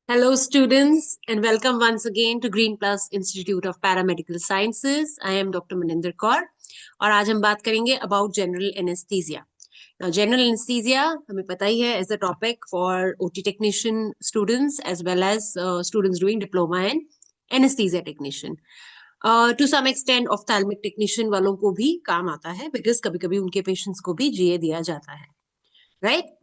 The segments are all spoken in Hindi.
Hello, students, and welcome once again to Green Plus Institute of Paramedical Sciences. I am Dr. Maninder Kaur, और आज हम बात करेंगे about general anesthesia. Now, general anesthesia हमें पता ही है as a topic for OT technician students as well as students doing diploma in anesthesia technician. To some extent, ophthalmic technician वालों को भी काम आता है because कभी-कभी उनके patients को भी GA दिया जाता है, right?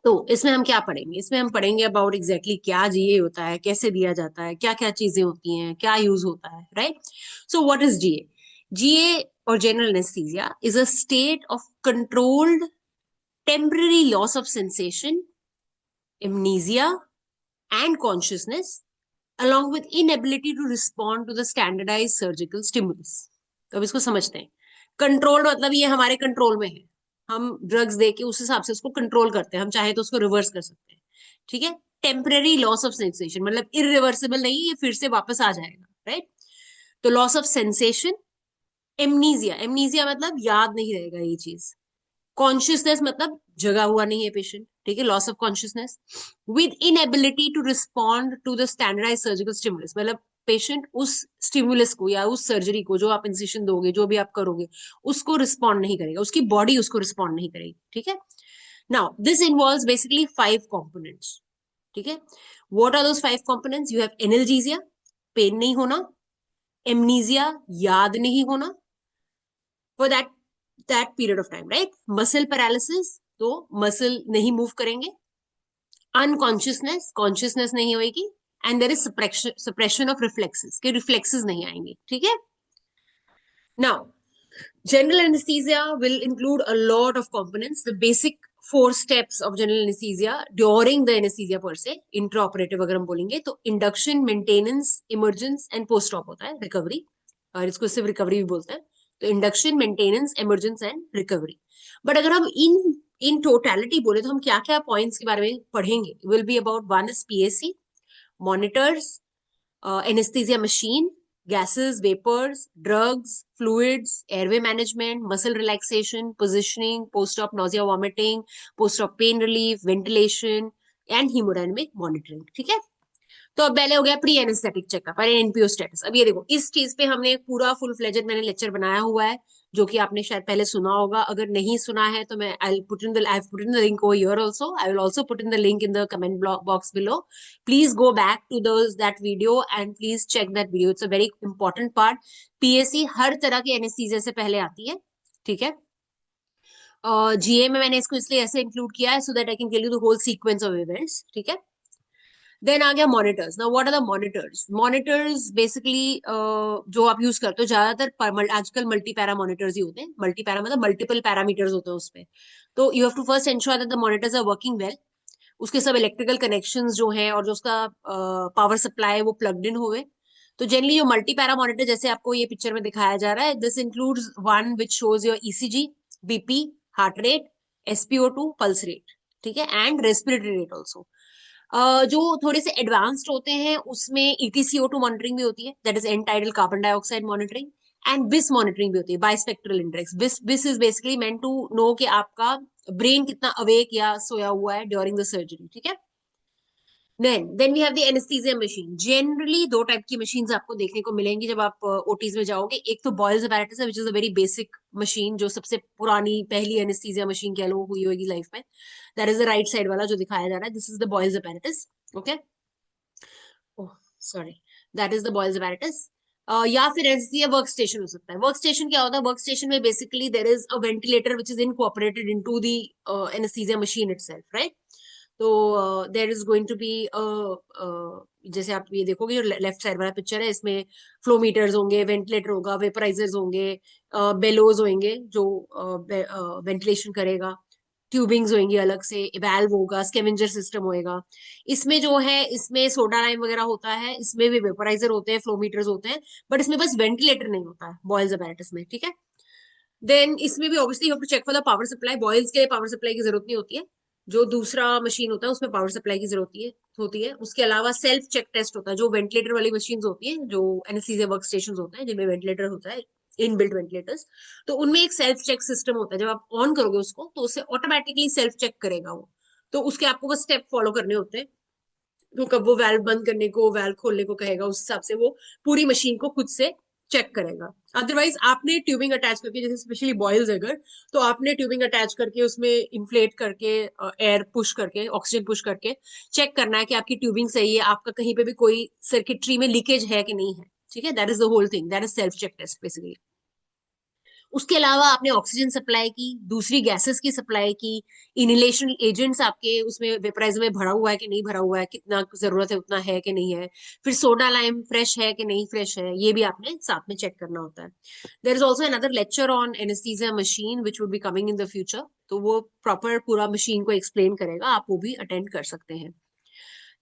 तो इसमें हम क्या पढ़ेंगे? इसमें हम पढ़ेंगे अबाउट एग्जैक्टली क्या जीए होता है, कैसे दिया जाता है, क्या क्या चीजें होती हैं, क्या यूज होता है, राइट? सो व्हाट इज जीए? जीए और general anaesthesia is a state of controlled temporary loss of sensation, amnesia and consciousness along with inability to respond to the standardized surgical stimulus. तो अब इसको समझते हैं. कंट्रोल्ड मतलब ये हमारे कंट्रोल में है. हम ड्रग्स दे के उस हिसाब से उसको कंट्रोल करते हैं. हम चाहे तो उसको रिवर्स कर सकते हैं. ठीक है. टेम्पररी लॉस ऑफ सेंसेशन मतलब इरिवर्सिबल नहीं, ये फिर से वापस आ जाएगा, राइट? तो loss of sensation. Amnesia, amnesia मतलब याद नहीं रहेगा ये चीज. कॉन्शियसनेस मतलब जगा हुआ नहीं है पेशेंट. ठीक है. Loss of consciousness with inability to respond to the standardise surgical stimulus मतलब पेशेंट उस स्टिमुलस को या उस सर्जरी को जो आप इंसिशन दोगे, जो भी आप करोगे, उसको रिस्पॉन्ड नहीं करेगा, उसकी बॉडी उसको रिस्पॉन्ड नहीं करेगी. ठीक है. Now this involves basically 5 components. ठीक है. What are those 5 components? You have analgesia, pain नहीं होना. एमनीजिया, याद नहीं होना for that period of time, right? Muscle paralysis, तो मसल नहीं मूव करेंगे. अनकॉन्शियसनेस, कॉन्शियसनेस नहीं होगी. And there is suppression of reflexes, के रिफ्लेक्सेस नहीं आएंगे. ठीक है. Now general anesthesia will include a lot of components. The basic 4 steps of general anesthesia during the anesthesia per se, intraoperative अगर हम बोलेंगे तो induction, maintenance, emergence and post op होता है, recovery. और इसको सिर्फ recovery भी बोलते हैं. तो induction, maintenance, emergence and recovery. But अगर हम in totality बोले तो हम क्या क्या points के बारे में पढ़ेंगे? Will be about one is PAC, monitors, anesthesia machine, gases, vapors, drugs, fluids, airway management, muscle relaxation, positioning, post-op nausea, vomiting, post-op pain relief, ventilation, and hemodynamic monitoring. ठीक है. तो अब पहले हो गया प्री एनेस्थेटिक चेकअप और एनपीओ स्टेटस. अब ये देखो, इस चीज पे हमने एक पूरा फुल फ्लेजेड मैंने लेक्चर बनाया हुआ है, जो कि आपने शायद पहले सुना होगा. अगर नहीं सुना है तो मैं I have put in the link over here also. I will also put in the link in the comment box below. Please go back to that video and please check that video. It's a very important part. PSC हर तरह के एनेस्थीसिया से पहले आती है. ठीक है. जीए में मैंने इसको इसलिए ऐसे इंक्लूड किया है so that I can tell you the whole sequence of events. ठीक है. देन आ गया monitors. Now what are the monitors? Monitors basically जो आप यूज करते हो ज्यादातर आजकल मल्टी पैरा मॉनिटर्स ही होते हैं. मल्टी पैरा मतलब मल्टीपल पैरामीटर्स होते हैं उसपे. तो you have to first ensure that the monitors are working well. उसके सब इलेक्ट्रिकल कनेक्शंस जो हैं और जो उसका पावर सप्लाई है वो प्लग्ड इन हुए. तो जनरली जो मल्टी पैरा मॉनिटर जैसे आपको ये पिक्चर में दिखाया जा रहा है, this includes one which shows your ECG, BP, heart rate, SpO2, pulse rate. ठीक है. And respiratory rate also. जो थोड़े से एडवांस्ड होते हैं उसमें ईटीसीओ2 मॉनिटरिंग भी होती है, that is end tidal carbon dioxide monitoring. And BIS monitoring भी होती है, bispectral index. BIS is basically meant to know कि आपका ब्रेन कितना अवेक या सोया हुआ है ड्यूरिंग द सर्जरी. ठीक है. Then we have the anaesthesia machine. Generally 2 type की मशीन्स आपको देखने को मिलेंगी जब आप ओटीज में जाओगे. एक तो बॉयल्स अपैरेटस है, which is a very basic machine, जो सबसे पुरानी पहली एनेस्थीसिया मशीन कह लो हुई होगी लाइफ में. That is the right side वाला जो दिखाया जा रहा है. This is the boils apparatus. Okay. Oh sorry. That is the boils apparatus. या फिर एनेस्थीसिया वर्क स्टेशन हो सकता है. वर्क स्टेशन क्या होता है? वर्क स्टेशन में basically there is a ventilator which is incorporated into the anaesthesia machine itself, right? तो there is going to be जैसे आप ये देखोगे, जो लेफ्ट साइड वाला पिक्चर है, इसमें फ्लोमीटर्स होंगे, वेंटिलेटर होगा, वेपराइजर्स होंगे, बेलोज होंगे जो वेंटिलेशन करेगा, ट्यूबिंग्स होंगी अलग से, वैल्व होगा, स्कैवेंजर सिस्टम होएगा. इसमें जो है, इसमें सोडा लाइम वगैरह होता है, इसमें भी वेपराइजर होते हैं, फ्लोमीटर्स होते हैं, बट इसमें बस वेंटिलेटर नहीं होता है बॉयल्स अपैरेटस में. ठीक है. देन इसमें भी obviously you have to check for the power supply. Boyle's के लिए पावर सप्लाई की जरूरत नहीं होती है. जो दूसरा मशीन होता है उसमें पावर सप्लाई की जरूरत होती है. उसके अलावा सेल्फ चेक टेस्ट होता है. जो वेंटिलेटर वाली मशीन होती है, जो एनेस्थीसिया वर्क स्टेशन होते हैं जिनमें वेंटिलेटर होता है, इनबिल्ट वेंटिलेटर्स, तो उनमें एक सेल्फ चेक सिस्टम होता है. जब आप ऑन करोगे उसको तो उससे ऑटोमेटिकली सेल्फ चेक करेगा वो. तो उसके आपको बस स्टेप फॉलो करने होते हैं. तो कब वो वाल्व बंद करने को, वाल्व खोलने को कहेगा, उस हिसाब से वो पूरी मशीन को खुद से चेक करेगा। अदरवाइज आपने ट्यूबिंग अटैच करके, जैसे स्पेशली बॉयल्स अगर, तो आपने ट्यूबिंग अटैच करके उसमें इन्फ्लेट करके एयर पुश करके, ऑक्सीजन पुश करके चेक करना है कि आपकी ट्यूबिंग सही है, आपका कहीं पे भी कोई सर्किटरी में लीकेज है कि नहीं है। ठीक है, that is the whole thing, that is self check test basically. उसके अलावा आपने ऑक्सीजन सप्लाई की, दूसरी गैसेस की सप्लाई की, इनहेलेशन एजेंट्स आपके उसमें वेपराइजर में भरा हुआ है कि नहीं भरा हुआ है, कितना जरूरत है उतना है कि नहीं है, फिर सोडा लाइम फ्रेश है कि नहीं फ्रेश है, ये भी आपने साथ में चेक करना होता है। There is also another lecture on anaesthesia machine which would be coming in the future, तो वो प्रॉपर पूरा मशीन को एक्सप्लेन करेगा, आप वो भी अटेंड कर सकते हैं।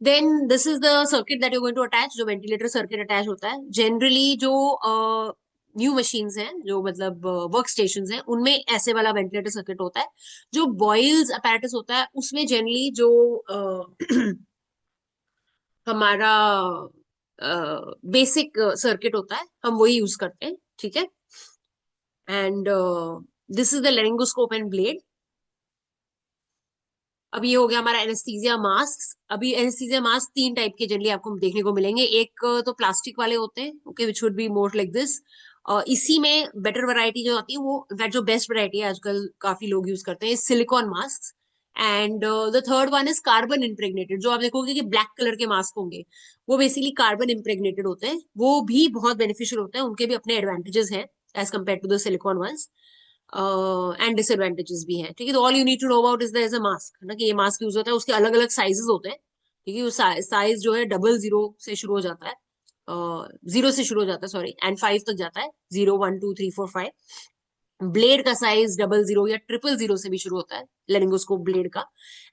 Then this is the circuit that you going to attach, जो वेंटिलेटर सर्किट अटैच होता है। जनरली जो न्यू मशीन्स हैं, जो मतलब वर्क स्टेशन हैं, उनमें ऐसे वाला वेंटिलेटर सर्किट होता है। जो बॉयल्स अपैरेटस होता है उसमें जनरली जो हमारा बेसिक सर्किट होता है, हम वही यूज करते हैं। ठीक है, and this is the laryngoscope and blade. अब ये हो गया हमारा एनेस्थीसिया मास्क। अभी एनेस्थीसिया मास्क तीन टाइप के जनरली आपको देखने को मिलेंगे। एक तो प्लास्टिक वाले होते हैं, okay, which would be more like this. इसी में बेटर वैरायटी जो आती है, वो इनफैक्ट जो बेस्ट वैरायटी है आजकल काफी लोग यूज करते हैं, silicon mask. And the third one is carbon impregnated. जो आप देखोगे कि ब्लैक कलर के मास्क होंगे, वो बेसिकली कार्बन इम्प्रेग्नेटेड होते हैं। वो भी बहुत बेनिफिशियल होते हैं, उनके भी अपने एडवांटेजेस हैं as compare to the silicone ones, and disadvantages भी हैं। ठीक है, तो all you need to know about is the edge a mask, है ना, कि ये मास्क यूज होता है। उसके अलग अलग साइजेस होते हैं। ठीक है, वो साइज जो है 00 से शुरू हो जाता है, 0 से शुरू हो जाता है, सॉरी, एंड 5 तक जाता है, 0 1 2 3 4 5। ब्लेड का साइज 00 या 000 से भी शुरू होता है, लेरिंगोस्कोप ब्लेड का,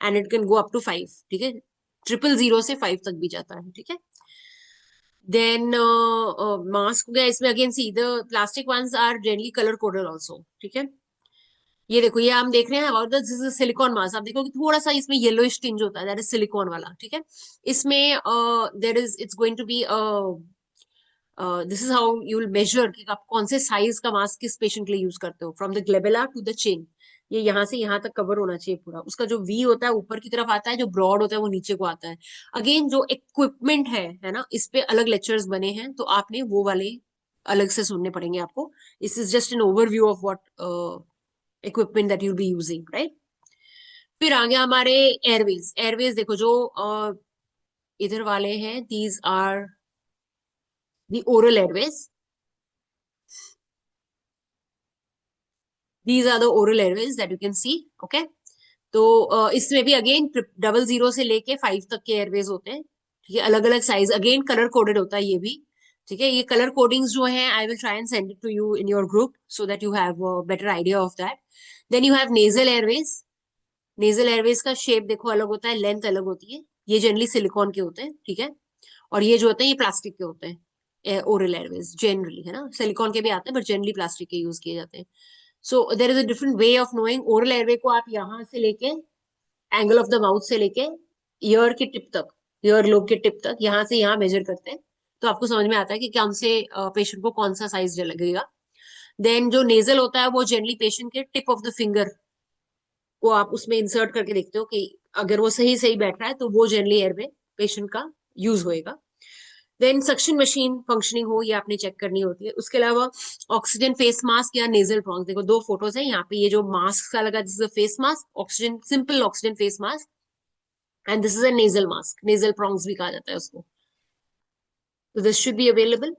and it can go up to 5। ठीक है, 000 से 5 तक भी जाता है। ठीक है, देन मास्क हो गया। इसमें again see the plastic ones are generally colour coded also. ठीक है, ये देखो, ये हम देख रहे हैं, और दिस इज सिलिकॉन मास्क। आप देखो कि थोड़ा सा इसमें येलोइश टिंज होता है, दैट इज सिलिकॉन वाला। ठीक है, इसमें there is it's going to be, this is how you will measure कि आप कौन से साइज का मास्क किस पेशेंट के लिए यूज करते हो, from the glabella to the chin. ये यहाँ से यहाँ तक कवर होना चाहिए पूरा। उसका जो वी होता है ऊपर की तरफ आता है, जो ब्रॉड होता है वो नीचे को आता है। अगेन जो इक्विपमेंट है ना, इस पे अलग लेक्चर्स बने हैं, तो आपने वो वाले अलग से सुनने पड़ेंगे आपको। This is just an overview of what equipment that you'll be using, right. फिर आ गया हमारे एयरवेज। एयरवेज देखो, जो इधर वाले हैं, these are the oral airways. These are the oral airways that you can see, okay. तो इसमें भी अगेन 00 से लेके 5 तक के एयरवेज होते हैं। ठीक है, अलग अलग साइज, अगेन कलर कोडेड होता है ये भी। ठीक है, ये कलर कोडिंग्स जो हैं, I will try and send it to you in your group so that you have better idea of that. Then you have nasal airways. Nasal airways का शेप देखो अलग होता है, लेंथ अलग होती है। ये जनरली सिलिकॉन के होते हैं। ठीक है, और ये जो होते हैं ये प्लास्टिक के होते हैं, ओरल एयरवेज जनरली, है ना। सिलिकॉन के भी आते हैं, बट जनरली प्लास्टिक के यूज किए जाते हैं। So there is a different way of knowing. Oral airway को आप यहाँ से लेके, एंगल ऑफ द माउथ से लेके ईयर के टिप तक, ईयर लोब के टिप तक, यहाँ से यहाँ मेजर करते हैं, तो आपको समझ में आता है कि कौन से पेशेंट को कौन सा साइज लगेगा। देन जो नेजल होता है, वो जनरली पेशेंट के टिप ऑफ द फिंगर को आप उसमें इंसर्ट करके देखते हो कि अगर वो सही सही बैठ रहा है, तो वो जनरली एयरवे पेशेंट का यूज होएगा। देन सक्शन मशीन फंक्शनिंग हो, ये आपने चेक करनी होती है। उसके अलावा ऑक्सीजन फेस मास्क या नेजल प्रॉन्ग, देखो दो फोटोज है यहाँ पे। ये जो मास्क सा लगा, this is a face mask, oxygen, simple oxygen face mask, and this is a nasal mask, nasal prongs भी कहा जाता है उसको। तो this should be available.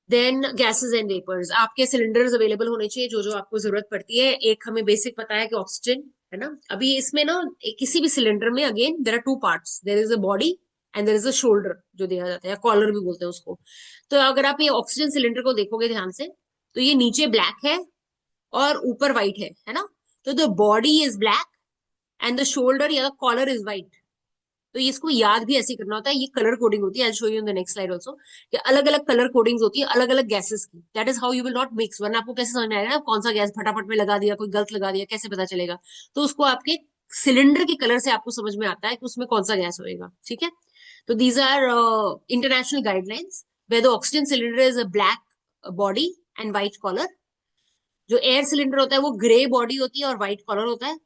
Then gases and vapours, आपके सिलेंडर्स अवेलेबल होने चाहिए जो जो आपको जरूरत पड़ती है। एक हमें बेसिक पता है कि ऑक्सीजन, है ना। अभी इसमें ना किसी भी सिलेंडर में again there are two parts, there is a body and there is a shoulder जो दिया जाता है, या कॉलर भी बोलते हैं उसको। तो अगर आप ये ऑक्सीजन सिलेंडर को देखोगे ध्यान से, तो ये नीचे ब्लैक है और ऊपर व्हाइट है ना। तो the body is black and the shoulder या द कॉलर इज व्हाइट। तो ये इसको याद भी ऐसे करना होता है, ये कलर कोडिंग होती है। I show you in the next slide also, कि अलग अलग कलर कोडिंग्स होती है अलग अलग गैसेस की। That is how you will not mix, वरना आपको कैसे समझ में आएगा ना कौन सा गैस फटाफट में लगा दिया, कोई गलत लगा दिया, कैसे पता चलेगा। तो उसको आपके सिलेंडर के कलर से आपको समझ में आता है कि उसमें कौन सा गैस होएगा। ठीक है, तो these are international guidelines where the oxygen cylinder is a black body and white collar. जो एयर सिलेंडर होता है वो ग्रे बॉडी होती है और व्हाइट कॉलर होता है।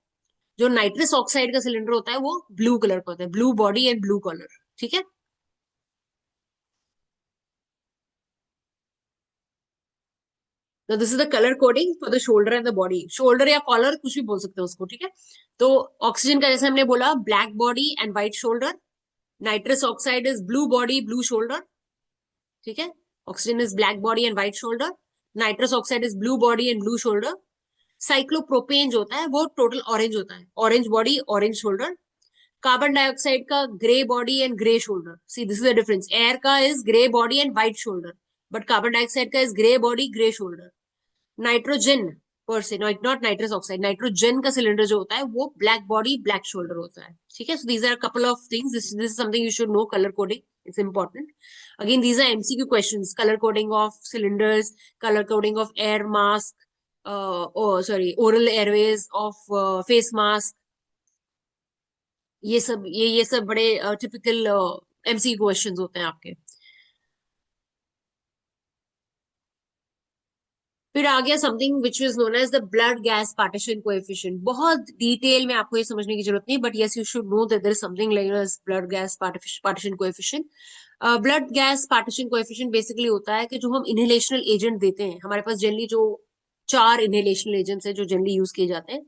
जो नाइट्रस ऑक्साइड का सिलेंडर होता है वो ब्लू कलर का होता है, blue body and blue colour, ठीक है। तो this is the colour coding for the shoulder and the body, shoulder या कॉलर कुछ भी बोल सकते हो उसको, ठीक है। तो ऑक्सीजन का जैसे हमने बोला black body and white shoulder, nitrous oxide is blue body blue shoulder, ठीक है। Oxygen is black body and white shoulder, nitrous oxide is blue body and blue shoulder. Cyclopropane जो होता है वो टोटल ऑरेंज होता है, orange body orange shoulder. Carbon dioxide का grey body and grey shoulder, see this is the difference, air का is grey body and white shoulder, but carbon dioxide का is grey body grey shoulder. Nitrogen पर से, नॉट नाइट्रस ऑक्साइड, नाइट्रोजन का सिलेंडर जो होता है वो ब्लैक बॉडी ब्लैक शोल्डर होता है, ठीक है। So these are couple of things, this is something you should know, colour coding, it's important. Again these are MCQ questions, colour coding of cylinders, colour coding of air mask, sorry oral airways of face mask, ये सब बड़े टिपिकल एमसीक्यू क्वेश्चंस होते हैं आपके। फिर आ गया something which is known as the blood gas partition coefficient. बहुत डिटेल में आपको ये समझने की जरूरत नहीं, but yes you should know that there is something like as blood gas partition coefficient. Blood gas partition coefficient basically होता है कि जो हम इनहेलेशनल एजेंट देते हैं, हमारे पास जनरली जो चार इनहेलेशनल एजेंट्स हैं जो जनरली यूज किए जाते हैं,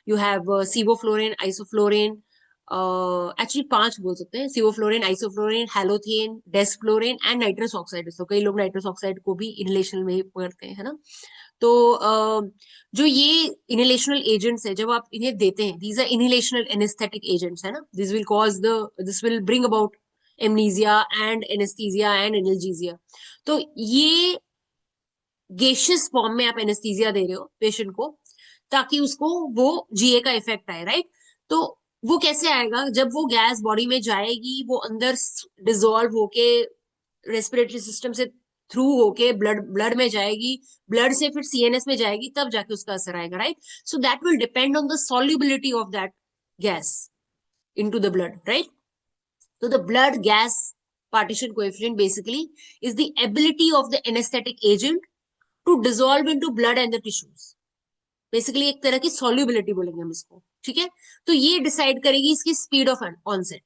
यू हैव सीवोफ्लोरिन, आइसोफ्लोरिन, एक्चुअली पांच बोल सकते हैं, सीवोफ्लोरिन, आइसोफ्लोरिन, हैलोथियन, डेस्फ्लोरिन एंड नाइट्रस ऑक्साइड। तो कई लोग नाइट्रस ऑक्साइड को भी इनहेलेशन में ही पकड़ते हैं, है ना। तो जो ये इनहेलेशनल एजेंट्स है जब आप इन्हें देते हैं, these are inhalational anaesthetic agents, है ना, this will bring about amnesia and anaesthesia and analgesia. तो ये गेशियस फॉर्म में आप एनेस्थीजिया दे रहे हो पेशेंट को ताकि उसको वो जीए का इफेक्ट आए, राइट। तो वो कैसे आएगा, जब वो गैस बॉडी में जाएगी, वो अंदर डिजोल्व होके रेस्पिरेटरी सिस्टम से थ्रू होके ब्लड ब्लड में जाएगी, ब्लड से फिर सीएनएस में जाएगी, तब जाके उसका असर आएगा, right. So that will depend on the solubility of that gas into the blood, right. So the blood gas partition coefficient basically is the ability of the anesthetic agent to dissolve into blood and the tissues. Basically एक तरह की सॉल्युबिलिटी बोलेंगे हम इसको, ठीक है। तो ये डिसाइड करेगी इसकी speed of onset,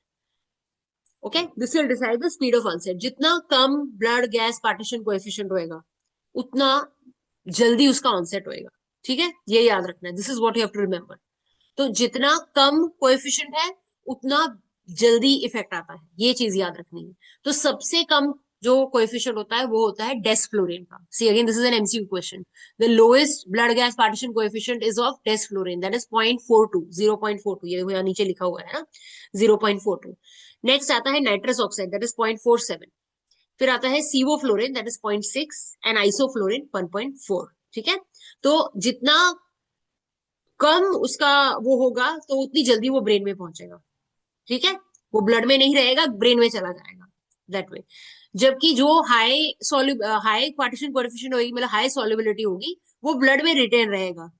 okay, this will decide the speed of onset. जितना कम ब्लड गैस पार्टीशन कोएफिशिएंट होएगा उतना जल्दी उसका ऑनसेट होएगा, ठीक है, ये याद रखना है, this is what you have to remember. तो जितना कम कोएफिशिएंट है उतना जल्दी इफेक्ट आता है, ये चीज याद रखनी है। तो सबसे कम जो कोएफिशिएंट होता है वो होता है डेस्फ्लोरिन का। See again this is an MCQ question, the lowest blood gas partition coefficient is of desflurane, that is 0.42, 0.42, ये देखो यहाँ नीचे लिखा हुआ है ना, 0.42। नेक्स्ट आता है नाइट्रस ऑक्साइड, दैट इज 0.47। फिर आता है सीवोफ्लोरिन, दैट इज 0.6 एंड आइसोफ्लोरिन 1.4, ठीक है। तो जितना कम उसका वो होगा तो उतनी जल्दी वो ब्रेन में पहुंचेगा, ठीक है, वो ब्लड में नहीं रहेगा, ब्रेन में चला जाएगा, दैट वे। जबकि जो हाई पार्टीशन कोएफिशिएंट होगी, मतलब हाई सॉल्युबिलिटी होगी, वो ब्लड में रिटेन रहेगा,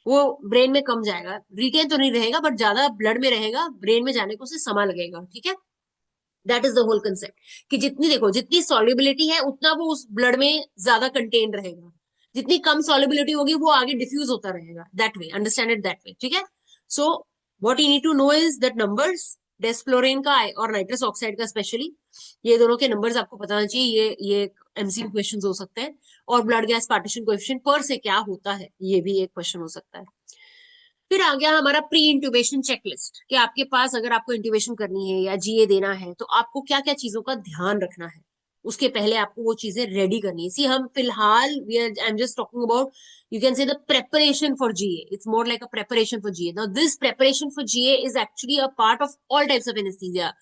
वो ब्रेन में कम जाएगा, रिटेन तो नहीं रहेगा बट ज्यादा ब्लड में रहेगा, ब्रेन में जाने को उसे समय लगेगा, ठीक है। That is the whole concept कि जितनी देखो जितनी सॉल्युबिलिटी है उतना वो उस ब्लड में ज्यादा कंटेन रहेगा, जितनी कम सॉल्युबिलिटी होगी वो आगे डिफ्यूज होता रहेगा, that way, understand it that way, ठीक है। So what you need to know is that numbers, desflurane का और नाइट्रस ऑक्साइड का स्पेशली, ये दोनों के नंबर्स आपको पता होना चाहिए, ये एमसीक्यू क्वेश्चन हो सकते हैं। और ब्लड गैस पार्टीशन कोएफिशिएंट पर से क्या होता है, ये भी एक क्वेश्चन हो सकता है। फिर आ गया हमारा प्री इंट्यूबेशन चेकलिस्ट, कि आपके पास अगर आपको इंट्यूबेशन करनी है या जीए देना है तो आपको क्या क्या चीजों का ध्यान रखना है, उसके पहले आपको वो चीजें रेडी करनी है। सी हम फिलहाल I am just talking about, you can से the preparation for GA, it's more like a preparation for GA. Now this preparation for GA is actually a part of all types of anaesthesia.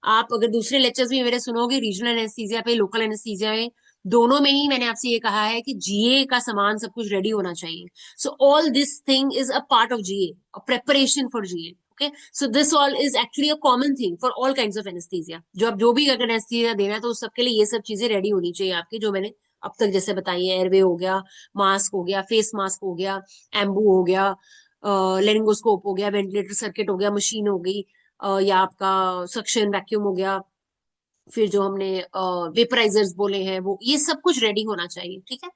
आप अगर दूसरे लेक्चर्स भी मेरे सुनोगे, रीजनल एनेस्थीसिया पे, लोकल एनेस्थीसिया में, दोनों में ही मैंने आपसे ये कहा है कि जीए का सामान सब कुछ रेडी होना चाहिए। So all this thing is a part of GA, a preparation for GA. Okay, so this all is actually a common thing for all kinds of anesthesia. जो आप जो भी अगर anesthesia देना है तो उस सबके लिए ये सब चीजें रेडी होनी चाहिए आपकी, जो मैंने अब तक जैसे बताई है, एयरवे हो गया, मास्क हो गया, फेस मास्क हो गया, एम्बू हो गया, लेरिंगोस्कोप हो गया, वेंटिलेटर सर्किट हो गया, मशीन हो गई, या आपका सक्शन वैक्यूम हो गया, फिर जो हमने वेपराइजर्स बोले हैं वो, ये सब कुछ रेडी होना चाहिए, ठीक है।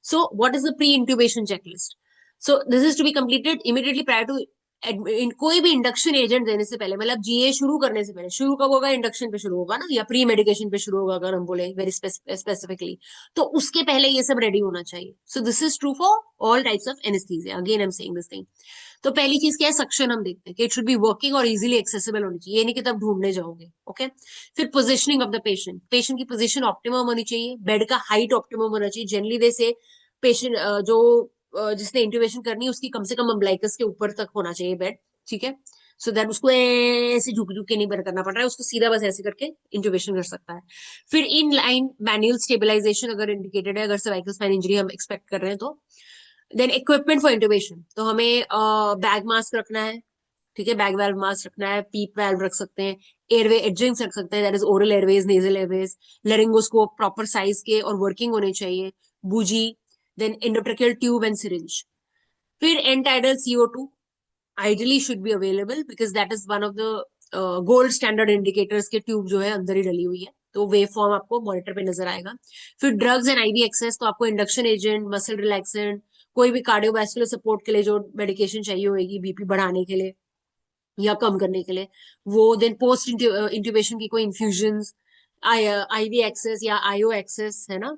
So what is the pre intubation checklist? So this is to be completed immediately prior to कोई भी इंडक्शन एजेंट देने से पहले, मतलब जीए शुरू करने से पहले, शुरू कब होगा, इंडक्शन पे शुरू होगा ना, या प्री मेडिकेशन पे शुरू होगा अगर हम बोले वेरी स्पेसिफिकली, तो उसके पहले ये सब रेडी होना चाहिए. सो this is true for all types of anaesthesia. Again I am saying this thing. तो पहली चीज क्या है, सक्शन हम देखते हैं कि इट शुड बी वर्किंग और इजीली एक्सेसिबल होनी चाहिए, ये नहीं कि तब ढूंढने जाओगे. ओके. फिर positioning of the patient, patient की पोजिशन ऑप्टिमम होनी चाहिए, बेड का हाइट ऑप्टिमम होना चाहिए. जनरली दे से पेशेंट जो जिसने इंट्यूबेशन करनी है उसकी कम से कम अम्बलाइकस के ऊपर तक होना चाहिए बेड. ठीक है. सो दैट उसको ऐसे झुक झुक के नहीं बंद करना पड़ रहा है, उसको सीधा बस ऐसे करके इंट्यूबेशन कर सकता है. फिर इन लाइन मैनुअल स्टेबलाइजेशन अगर इंडिकेटेड है, अगर सर्वाइकल स्पाइन इंजरी हम एक्सपेक्ट कर रहे हैं तो. देन इक्विपमेंट फॉर इंट्यूबेशन, तो हमें बैग मास्क रखना है. ठीक है, बैग वाल्व मास्क रखना है, पीप वाल्व रख सकते हैं, एयरवे एडजिंग्स रख सकते हैं, that is oral airways, nasal airways, laryngoscope proper size के और वर्किंग होने चाहिए, bougie, then endotracheal tube and syringe. फिर end tidal CO2 ideally should be available because that is one of the gold standard indicators के ट्यूब जो है अंदर ही डली हुई है, तो वेव फॉर्म आपको मॉनिटर पे नजर आएगा. फिर ड्रग्स एंड आईवी एक्सेस, तो आपको इंडक्शन एजेंट, मसल रिलैक्सेंट, कोई भी कार्डियोवैस्कुलर सपोर्ट के लिए जो मेडिकेशन चाहिए होगी बीपी बढ़ाने के लिए या कम करने के लिए वो. देन पोस्ट इंट्यूबेशन की कोई इन्फ्यूजन, आईवी एक्सेस या आईओ एक्सेस है ना,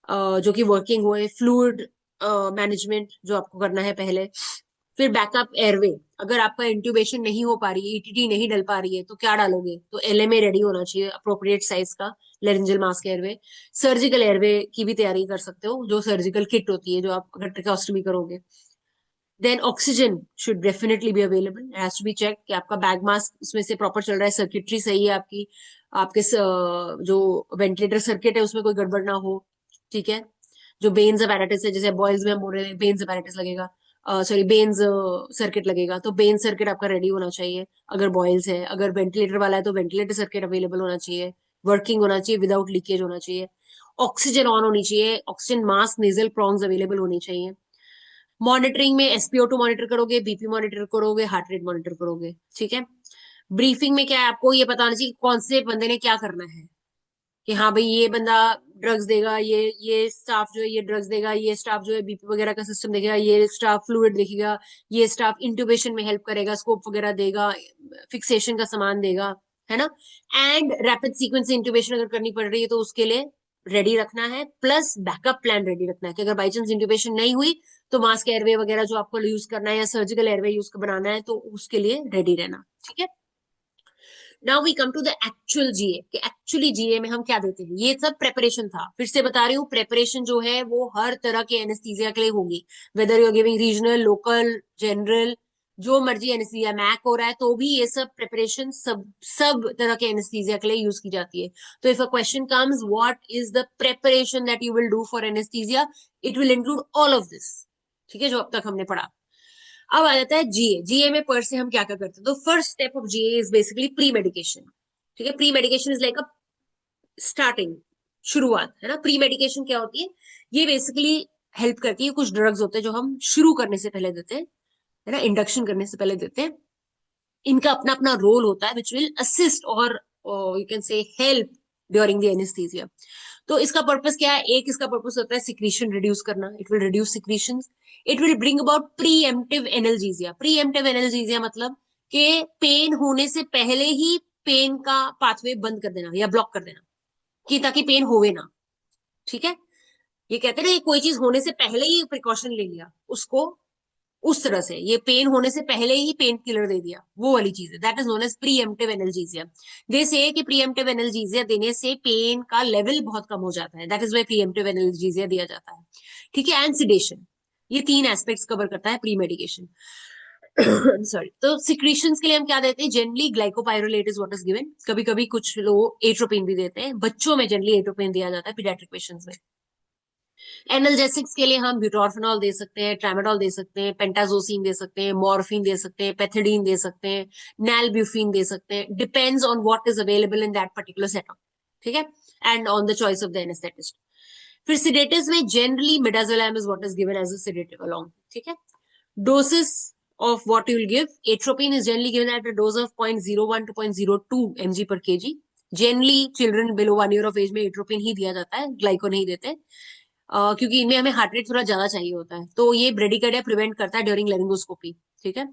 जो कि वर्किंग हुए. फ्लूइड मैनेजमेंट जो आपको करना है पहले. फिर बैकअप एयरवे, अगर आपका इंट्यूबेशन नहीं हो पा रही है, ईटीटी नहीं डल पा रही है, तो क्या डालोगे, तो एलएमए रेडी होना चाहिए अप्रोप्रिएट साइज का, लेरेंजल मास्क एयरवे. सर्जिकल एयरवे की भी तैयारी कर सकते हो, जो सर्जिकल किट होती है जो आप अगर ट्रेकोस्टमी करोगे. Then oxygen should definitely be available, has to be check कि आपका बैग मास्क उसमें से प्रॉपर चल रहा है, सर्किटरी सही है आपकी, आपके जो वेंटिलेटर सर्किट है उसमें कोई गड़बड़ ना हो. ठीक है. जो बेन्स अपैरेटस है, जैसे बॉयल्स में हम बोल रहे हैं बेन्स अपैरेटस लगेगा, सॉरी बेन्स सर्किट लगेगा, तो बेन्स सर्किट आपका रेडी होना चाहिए अगर बॉयल्स है. अगर वेंटिलेटर वाला है तो वेंटिलेटर सर्किट अवेलेबल होना चाहिए, वर्किंग होना चाहिए, विदाउट लीकेज होना चाहिए. ऑक्सीजन ऑन होनी चाहिए, oxygen mask nasal prongs available होनी चाहिए. मॉनिटरिंग में SpO2 मॉनिटर करोगे, बीपी मॉनिटर करोगे, हार्ट रेट मॉनिटर करोगे. ठीक है. ब्रीफिंग में क्या है, आपको ये पता होना चाहिए कि कौन से बंदे ने क्या करना है, कि हाँ भाई ये बंदा ड्रग्स देगा, ये स्टाफ जो है ये ड्रग्स देगा, ये स्टाफ जो है बीपी वगैरह का सिस्टम देखेगा, ये स्टाफ फ्लूइड देखेगा, ये स्टाफ इंट्यूबेशन में हेल्प करेगा, स्कोप वगैरह देगा, फिक्सेशन का सामान देगा, है ना. एंड रैपिड सीक्वेंस इंट्यूबेशन अगर करनी पड़ रही है तो उसके लिए रेडी रखना है, प्लस बैकअप प्लान रेडी रखना है कि अगर बाई चांस इंट्यूबेशन नहीं हुई तो मास्क एयरवे वगैरह जो आपको यूज करना है या सर्जिकल एयरवे यूज बनाना है तो उसके लिए रेडी रहना. ठीक है. Now we come to the actual GA, कि एक्चुअली जीए में हम क्या देते हैं. ये सब प्रेपरेशन था, फिर से बता रही हूँ, प्रेपरेशन जो है वो हर तरह के एनेस्थीसिया के लिए होगी, whether you are giving regional, local, general, जो मर्जी एनेस्थीसिया, मैक हो रहा है तो भी ये सब प्रिपरेशन सब सब तरह के एनेस्थीसिया के लिए यूज की जाती है. तो if a question comes what is the preparation that you will do for anaesthesia, it will include all of this. ठीक है, जो अब तक हमने पढ़ा. अब आ जाता है जीए. जीए में पर से हम क्या क्या करते हैं, तो first step of GA is basically pre medication. ठीक है. Pre medication is like a starting, शुरुआत है ना. प्री मेडिकेशन क्या होती है, ये बेसिकली हेल्प करती है. कुछ ड्रग्स होते हैं जो हम शुरू करने से पहले देते हैं, है ना, इंडक्शन करने से पहले देते हैं. इनका अपना अपना रोल होता है विच विल असिस्ट और यू कैन से हेल्प ड्यूरिंग द एनेस्थीसिया. तो इसका पर्पस क्या है, एक इसका पर्पस होता है सिक्रीशन रिड्यूस करना, it will reduce secretion. It will bring about pre-emptive analgesia. Pre-emptive analgesia मतलब कि पेन होने से पहले ही पेन का पाथवे बंद कर देना या ब्लॉक कर देना, कि ताकि पेन होवे ना. ठीक है. ये कहते हैं ना, कोई चीज होने से पहले ही प्रिकॉशन ले लिया उसको, उस तरह से ये पेन होने से पहले ही पेन किलर दे दिया, वो वाली चीज है, that is known as preemptive analgesia. They say कि प्रीएम्प्टिव एनाल्जेसिया देने से पेन का लेवल बहुत कम हो जाता है, that is why preemptive analgesia दिया जाता है. ठीक है. एंड सिडेशन, ये तीन एस्पेक्ट्स कवर करता है प्री मेडिकेशन. सॉरी. तो सिक्रीशंस के लिए हम क्या देते हैं, generally glycopyrrolate is what is given. कभी कभी कुछ लोग एट्रोपिन भी देते हैं, बच्चों में जनरली एट्रोपिन दिया जाता है पीडियाट्रिक पेशेंट्स में. एनाल्जेसिक्स के लिए हम ब्यूटॉर्फिनॉल दे सकते हैं, ट्रामाडोल दे सकते हैं, पेंटाजोसिन दे सकते हैं, मॉर्फिन दे सकते हैं, पेथिडीन दे सकते हैं, नैलब्यूफिन दे सकते हैं, depends on what is available in that particular setup. ठीक है. And on the choice of the anaesthetist. फिर सिडेटिव्स में generally midazolam is what is given as a sedative along. ठीक है. Doses of what you will give, atropine is generally given at a dose of 0.01 to 0.02 mg per kg. Generally children below 1 year of age में atropine ही दिया जाता है, ग्लाइको नहीं देते. क्योंकि इनमें हमें हार्ट रेट थोड़ा ज्यादा चाहिए होता है, तो ये ब्रेडिकार्डिया प्रिवेंट करता है ड्यूरिंग लेरिंगोस्कोपी. ठीक है.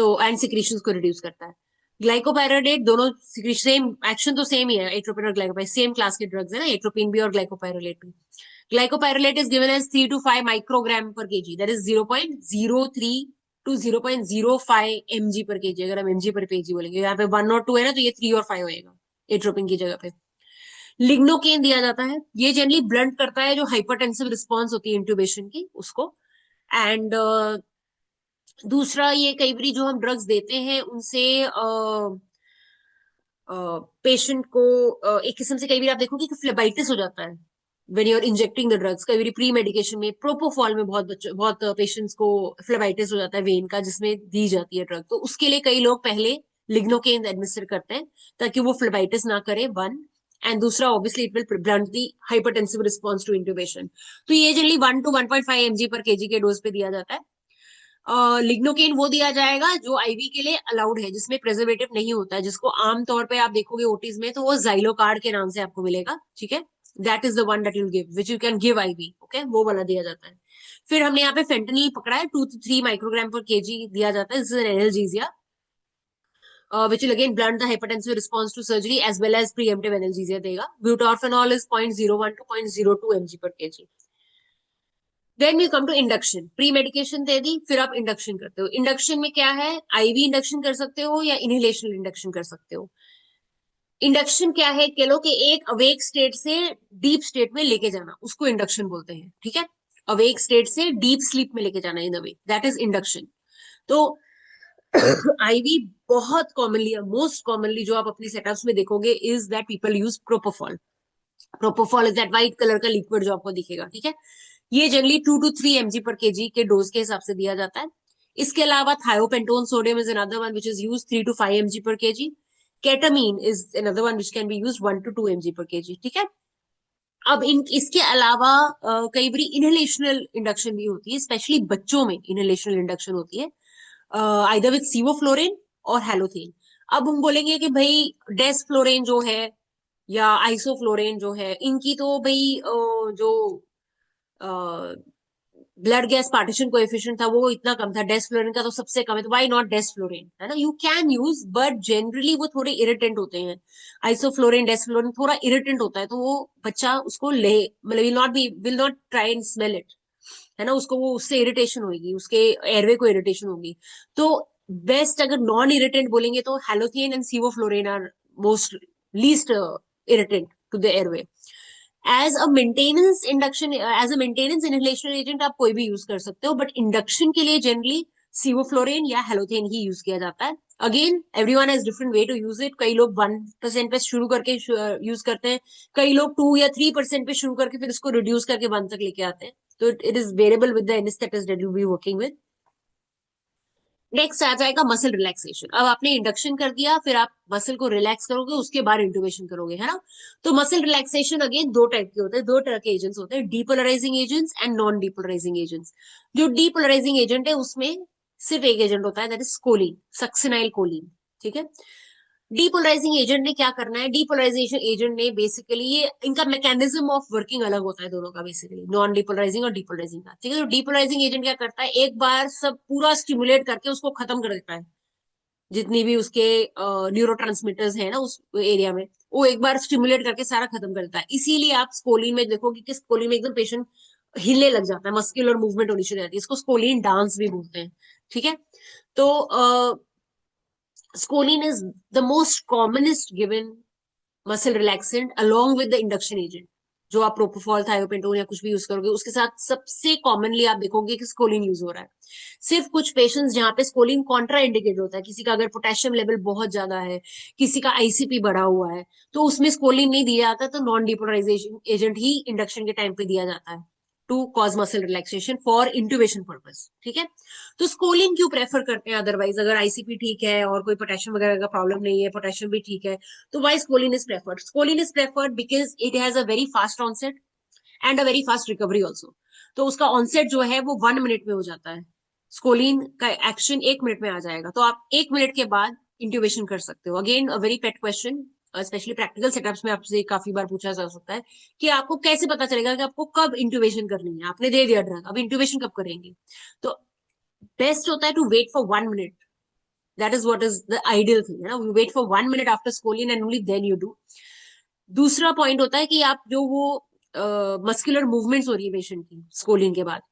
तो एंड सिक्रीशंस को रिड्यूस करता है। ग्लाइकोपाइरोलेट दोनों सेम एक्शन तो सेम ही है, एट्रोपिन और ग्लाइकोपाइरोलेट सेम क्लास के ड्रग्स है ना, एट्रोपिन भी और ग्लाइकोपाइरोलेट भी। Glycopyrrolate is given as 3 to 5 microgram per KG, that is 0.03 to 0.05 mg per KG. अगर हम mg पर केजी बोलेंगे, यहाँ पे 1 और 2 है ना, तो ये 3 और 5 होएगा एट्रोपिन की जगह पे। लिग्नोकेन दिया जाता है, ये जनरली ब्लंट करता है जो हाइपरटेंसिव रिस्पॉन्स होती है इंट्यूबेशन की उसको। एंड दूसरा, ये कई बार जो हम ड्रग्स देते हैं उनसे पेशेंट को एक किस्म से कई बार आप देखोगे कि फ्लेबाइटिस हो जाता है when you are injecting the drugs. कई बार प्री मेडिकेशन में प्रोपोफॉल में बहुत पेशेंट्स को फ्लेबाइटिस हो जाता है वेन का, जिसमें दी जाती है ड्रग। तो उसके लिए कई लोग पहले लिग्नोकेन एडमिनिस्टर करते हैं ताकि वो फ्लेबाइटिस ना करे, वन। एंड दूसरा, obviously it will blunt the hypertensive response to intubation. तो ये generally 1 to 1.5 mg per kg के डोज पे दिया जाता है। लिग्नोकेन वो दिया जाएगा जो आईवी के लिए अलाउड है, जिसमें प्रिजर्वेटिव नहीं होता है, जिसको आमतौर पे आप देखोगे ओटीज में तो वो जाइलोकार्ड के नाम से आपको मिलेगा, ठीक है। That is the one that you give which you can give IV, okay, वो वाला दिया जाता है। फिर हमने यहाँ पे फेंटनिल पकड़ा है, 2 to 3 माइक्रोग्राम पर केजी दिया जाता है, this is analgesia which will again blunt the hypertensive response to surgery as well as preemptive analgesia देगा। Butorphanol is 0.01 to 0.02 mg per kg। Then we come to induction. Premedication दे दी, फिर आप इंडक्शन करते हो। इंडक्शन में क्या है, आईवी इंडक्शन कर सकते हो या इनहेलेशन इंडक्शन कर सकते हो। इंडक्शन क्या है, कह लो कि एक अवेक स्टेट से डीप स्टेट में लेके जाना, उसको इंडक्शन बोलते हैं, ठीक है। अवेक स्टेट से डीप स्लीप में लेके जाना इन अ वे, दैट इज इंडक्शन। तो आईवी बहुत कॉमनली, मोस्ट कॉमनली जो आप अपने सेटअप्स में देखोगे is that people use propofol. Propofol is that white colour का लिक्विड जो आपको दिखेगा, ठीक है। ये generally 2 to 3 mg per kg के डोज के हिसाब से दिया जाता है। इसके अलावा thiopentone sodium is another one which is use 3 to 5 mg per KG. केटामीन is another one which can be use 1 to 2 mg per KG, ठीक है। अब इसके अलावा कई बार इनहेलेशनल इंडक्शन भी होती है, स्पेशली बच्चों में इनहेलेशनल इंडक्शन होती है, आइदर विद सीवोफ्लोरिन और हेलोथेन। अब हम बोलेंगे कि भाई डेसफ्लोरेन जो है या आइसोफ्लोरेन जो है, इनकी तो भाई जो ब्लड गैस पार्टीशन कोएफिशिएंट था वो इतना कम था, डेसफ्लोरेन का तो सबसे कम है, तो व्हाई नॉट डेसफ्लोरेन, है ना। You can use, but generally वो थोड़े इरिटेंट होते हैं। आइसोफ्लोरेन डेसफ्लोरेन थोड़ा इरिटेंट होता है, तो वो बच्चा उसको ले, मतलब will not try and smell it, है ना। उसको वो, उससे इरिटेशन होगी, उसके एयरवे को इरिटेशन होगी। तो बेस्ट अगर नॉन इरिटेंट बोलेंगे तो halothane and sevoflurane are most least irritant to the airway. As a maintenance inhalation agent आप कोई भी यूज कर सकते हो, बट इंडक्शन के लिए जनरली सीवोफ्लोरेन या हेलोथेन ही यूज किया जाता है। Again everyone has different way to use it. कई लोग 1% पे शुरू करके यूज करते हैं, कई लोग 2 या 3% पे शुरू करके फिर इसको रिड्यूस करके 1 तक लेके आते हैं। तो it is variable with the anaesthetist that you be working with. Next आ जाएगा मसल रिलैक्सेशन। अब आपने इंडक्शन कर दिया, फिर आप मसल को रिलैक्स करोगे, उसके बाद इंट्यूबेशन करोगे, है ना। तो मसल रिलैक्सेशन अगेन दो टाइप के होते हैं, दो तरह के एजेंट्स होते हैं, depolarising agents and non depolarising agents. जो डीपोलराइजिंग एजेंट है उसमें सिर्फ एक एजेंट होता है, that is choline, succinylcholine, ठीक है। डीपोलराइजिंग एजेंट ने क्या करना है, डीपोलराइजेशन एजेंट ने बेसिकली, ये इनका मैकेनिज्म ऑफ वर्किंग अलग होता है दोनों का, बेसिकली नॉन डीपोलराइजिंग और डीपोलराइजिंग का, ठीक है। तो डीपोलराइजिंग एजेंट क्या करता है, एक बार सब पूरा स्टिमुलेट करके उसको खत्म कर देता है, जितनी भी उसके न्यूरो है ना उस एरिया में, वो एक बार स्टिमुलेट करके सारा खत्म कर देता है। इसीलिए आप स्कोलिन में देखोगे कि स्कोलिन में एकदम पेशेंट हिले लग जाता है, मस्कुलर मूवमेंट होनी शुरू हो जाती है, इसको स्कोलिन डांस भी बोलते हैं, ठीक है। तो Scoline is the most commonest given muscle relaxant along with the induction agent। जो आप प्रोपोफॉल, थायोपेंटोन या कुछ भी यूज करोगे उसके साथ सबसे कॉमनली आप देखोगे कि स्कोलिन यूज हो रहा है। सिर्फ कुछ पेशेंट्स जहां पे स्कोलिन कॉन्ट्रा इंडिकेट होता है, किसी का अगर पोटेशियम लेवल बहुत ज्यादा है, किसी का आईसीपी बढ़ा हुआ है, तो उसमें स्कोलिन नहीं दिया जाता, तो नॉन डिपोलराइजेशन एजेंट ही इंडक्शन के टाइम पे दिया जाता है to cause muscle relaxation for intubation purpose, ठीक है। तो स्कोलिन क्यों प्रेफर करते हैं, अदरवाइज अगर आईसीपी ठीक है और कोई पोटेशियम वगैरह का प्रॉब्लम नहीं है, पोटेशियम भी ठीक है, तो why scoline is preferred, scoline is preferred because it has a very fast onset and a very fast recovery also. तो उसका ऑनसेट जो है वो 1 मिनट में हो जाता है, स्कोलिन का एक्शन 1 मिनट में आ जाएगा, तो आप 1 मिनट के बाद इंट्यूबेशन कर सकते हो। Again a very pet question, specially practical setups में आपसे काफी बार पूछा जा सकता है कि आपको कैसे पता चलेगा कि आपको कब इंट्यूबेशन करनी है, आपने दे दिया ड्रग, अब इंट्यूबेशन कब करेंगे। तो बेस्ट होता है to wait for 1 minute that is what is the ideal thing, है ना. You wait for 1 minute after scoline and only then you do. दूसरा पॉइंट होता है कि आप जो वो मस्कुलर मूवमेंट्स हो रही है पेशेंट की स्कोलिन के बाद,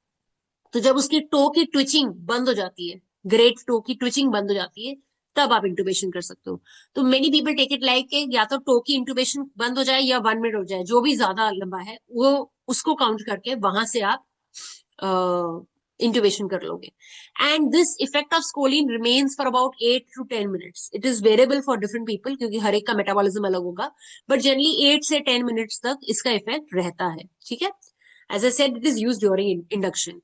तो जब उसकी टो की ट्विचिंग बंद हो जाती है, ग्रेट टो की ट्विचिंग बंद हो जाती है, तब आप इंटुबेशन कर सकते हो. तो many people take it like या तो टो की इंटुबेशन बंद हो जाए या 1 मिनट हो जाए, जो भी ज्यादा लंबा है वो उसको काउंट करके वहां से आप इंटुबेशन कर लोगे. And this effect of scoline remains for about 8 to 10 minutes. It is variable for different people क्योंकि हर एक का मेटाबॉलिज्म अलग होगा, बट जनरली 8 से 10 मिनट्स तक इसका इफेक्ट रहता है. ठीक है. As I said, it is use during induction.